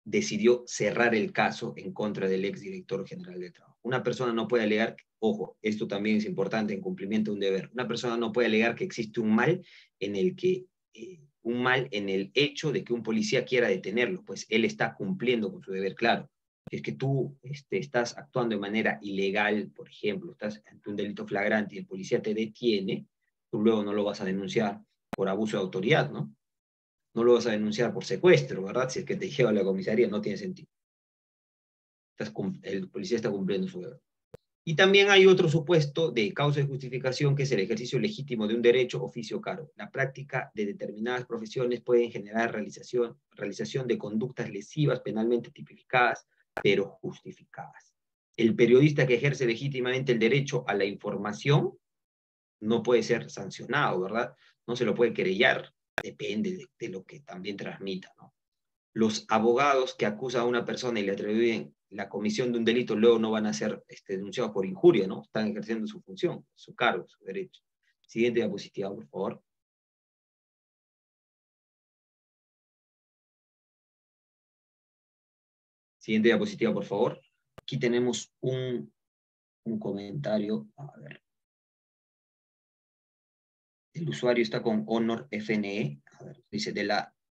decidió cerrar el caso en contra del exdirector general de trabajo. Una persona no puede alegar, ojo, esto también es importante en cumplimiento de un deber, una persona no puede alegar que existe un mal en el que, un mal en el hecho de que un policía quiera detenerlo, pues él está cumpliendo con su deber, claro. Si es que tú estás actuando de manera ilegal, por ejemplo, estás ante un delito flagrante y el policía te detiene, tú luego no lo vas a denunciar por abuso de autoridad, ¿no? No lo vas a denunciar por secuestro, ¿verdad? Si es que te lleva a la comisaría, no tiene sentido. El policía está cumpliendo su deber. Y también hay otro supuesto de causa de justificación, que es el ejercicio legítimo de un derecho, oficio o cargo. La práctica de determinadas profesiones puede generar realización de conductas lesivas penalmente tipificadas, pero justificadas. El periodista que ejerce legítimamente el derecho a la información no puede ser sancionado, ¿verdad? No se lo puede querellar, depende de lo que también transmita, ¿no? Los abogados que acusan a una persona y le atribuyen la comisión de un delito luego no van a ser denunciados por injuria, ¿no? Están ejerciendo su función, su cargo, su derecho. Siguiente diapositiva, por favor. Siguiente diapositiva, por favor. Aquí tenemos un comentario. A ver. El usuario está con Honor FNE. A ver, dice,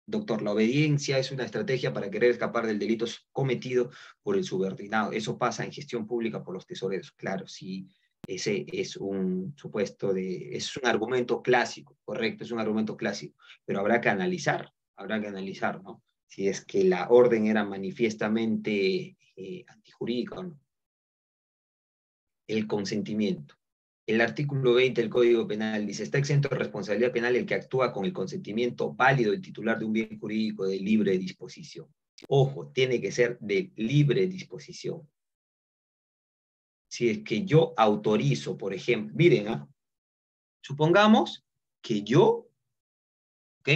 doctor, la obediencia es una estrategia para querer escapar del delito cometido por el subordinado. Eso pasa en gestión pública por los tesoreros. Claro, sí, ese es un supuesto es un argumento clásico, correcto, es un argumento clásico, pero habrá que analizar, ¿no? Si es que la orden era manifiestamente antijurídica o no. El consentimiento. El artículo 20 del Código Penal dice, está exento de responsabilidad penal el que actúa con el consentimiento válido del titular de un bien jurídico de libre disposición. Ojo, tiene que ser de libre disposición. Si es que yo autorizo, por ejemplo, miren, supongamos que yo, ¿ok?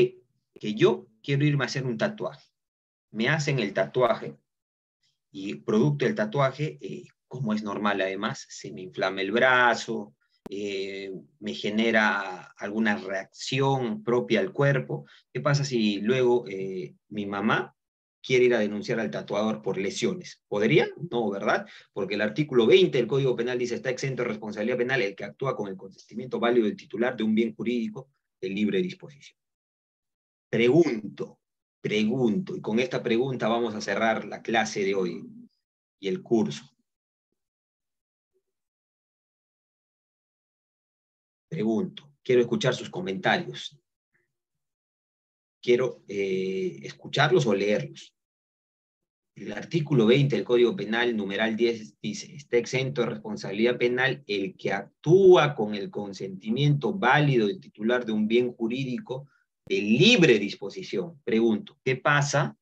Que yo quiero irme a hacer un tatuaje. Me hacen el tatuaje y producto del tatuaje, como es normal además, se me inflama el brazo, me genera alguna reacción propia al cuerpo. ¿Qué pasa si luego mi mamá quiere ir a denunciar al tatuador por lesiones? ¿Podría? No, ¿verdad? Porque el artículo 20 del Código Penal dice, está exento de responsabilidad penal el que actúa con el consentimiento válido del titular de un bien jurídico de libre disposición. Pregunto, y con esta pregunta vamos a cerrar la clase de hoy y el curso. Pregunto, quiero escuchar sus comentarios. Quiero escucharlos o leerlos. El artículo 20 del Código Penal, numeral 10, dice, está exento de responsabilidad penal el que actúa con el consentimiento válido del titular de un bien jurídico de libre disposición. Pregunto, ¿qué pasa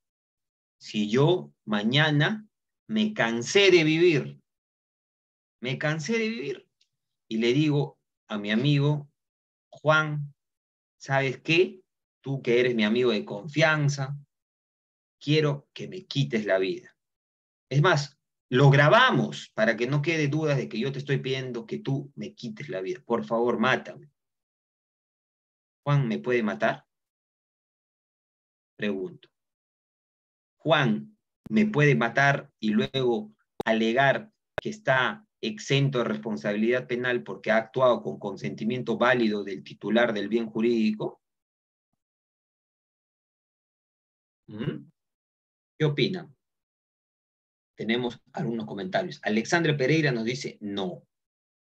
si yo mañana me cansé de vivir? Me cansé de vivir y le digo a mi amigo, Juan, ¿sabes qué? Tú que eres mi amigo de confianza, quiero que me quites la vida. Es más, lo grabamos para que no quede dudas de que yo te estoy pidiendo que tú me quites la vida. Por favor, mátame. ¿Juan me puede matar? Pregunto. ¿Juan me puede matar y luego alegar que está exento de responsabilidad penal porque ha actuado con consentimiento válido del titular del bien jurídico? ¿Qué opinan? Tenemos algunos comentarios. Alexandre Pereira nos dice, no.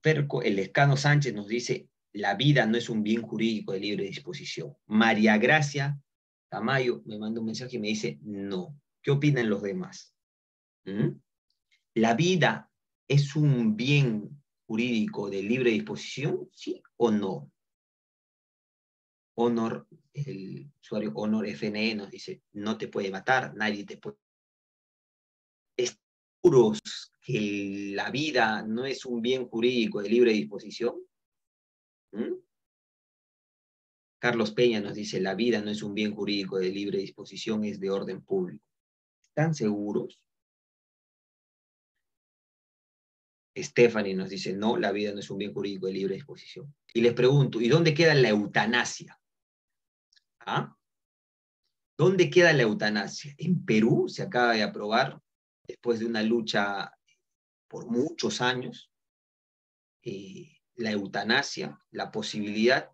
Perco Elescano Sánchez nos dice, la vida no es un bien jurídico de libre disposición. María Gracia Tamayo me manda un mensaje y me dice, no. ¿Qué opinan los demás? ¿La vida es un bien jurídico de libre disposición? ¿Sí o no? Honor, el usuario Honor FNE nos dice, no te puede matar, nadie te puede... ¿Seguros que la vida no es un bien jurídico de libre disposición? Carlos Peña nos dice, la vida no es un bien jurídico de libre disposición, es de orden público. ¿Están seguros? Stephanie nos dice, no, la vida no es un bien jurídico de libre disposición. Y les pregunto, ¿y dónde queda la eutanasia? ¿Ah? ¿Dónde queda la eutanasia? En Perú se acaba de aprobar, después de una lucha por muchos años, la eutanasia, la posibilidad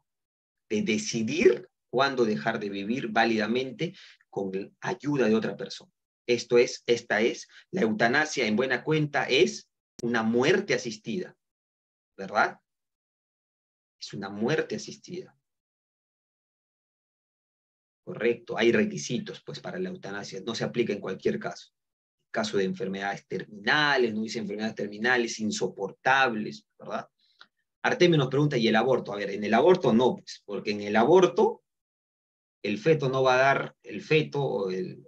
de decidir cuándo dejar de vivir válidamente con ayuda de otra persona. Esta es, la eutanasia en buena cuenta es una muerte asistida, ¿verdad? Es una muerte asistida. Correcto, hay requisitos pues para la eutanasia, no se aplica en cualquier caso. Caso de enfermedades terminales, no dice enfermedades terminales insoportables, ¿verdad? Artemio nos pregunta, ¿y el aborto? A ver, en el aborto no, pues, porque en el aborto el feto no va a dar, el feto o el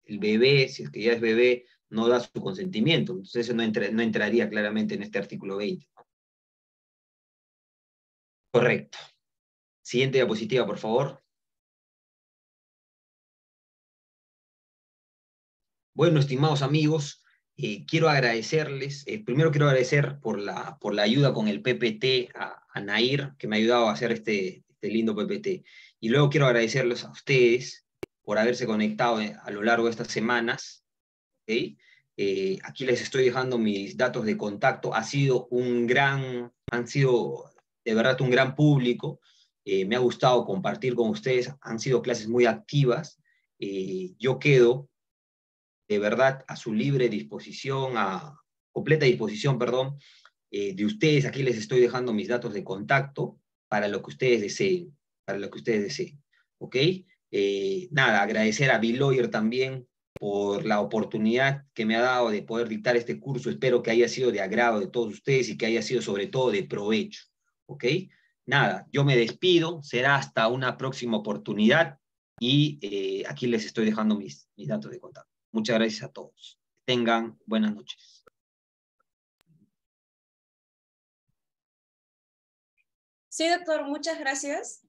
bebé, si es que ya es bebé, no da su consentimiento. Entonces eso no entraría claramente en este artículo 20. Correcto. Siguiente diapositiva, por favor. Bueno, estimados amigos, quiero agradecerles, primero quiero agradecer por la ayuda con el PPT a Nair, que me ha ayudado a hacer este lindo PPT. Y luego quiero agradecerles a ustedes por haberse conectado a lo largo de estas semanas. ¿Okay? Aquí les estoy dejando mis datos de contacto. Han sido de verdad un gran público. Me ha gustado compartir con ustedes. Han sido clases muy activas. Yo quedo de verdad a su libre disposición, a completa disposición, perdón, de ustedes. Aquí les estoy dejando mis datos de contacto para lo que ustedes deseen, para lo que ustedes deseen, ¿ok? Nada, agradecer a Biloyer también por la oportunidad que me ha dado de poder dictar este curso. Espero que haya sido de agrado de todos ustedes y que haya sido sobre todo de provecho, ¿ok? Nada, yo me despido, será hasta una próxima oportunidad y aquí les estoy dejando mis datos de contacto. Muchas gracias a todos. Tengan buenas noches. Sí, doctor, muchas gracias.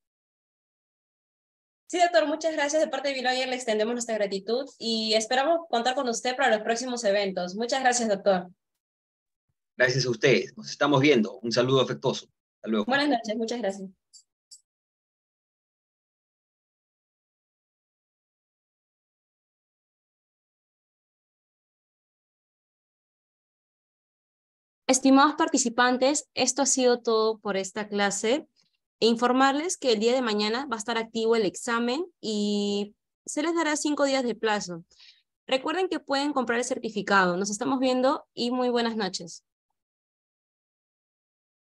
Sí, doctor, muchas gracias. De parte de Biloyer le extendemos nuestra gratitud y esperamos contar con usted para los próximos eventos. Muchas gracias, doctor. Gracias a ustedes. Nos estamos viendo. Un saludo afectuoso. Hasta luego. Buenas noches, muchas gracias. Estimados participantes, esto ha sido todo por esta clase. E informarles que el día de mañana va a estar activo el examen y se les dará 5 días de plazo. Recuerden que pueden comprar el certificado. Nos estamos viendo y muy buenas noches.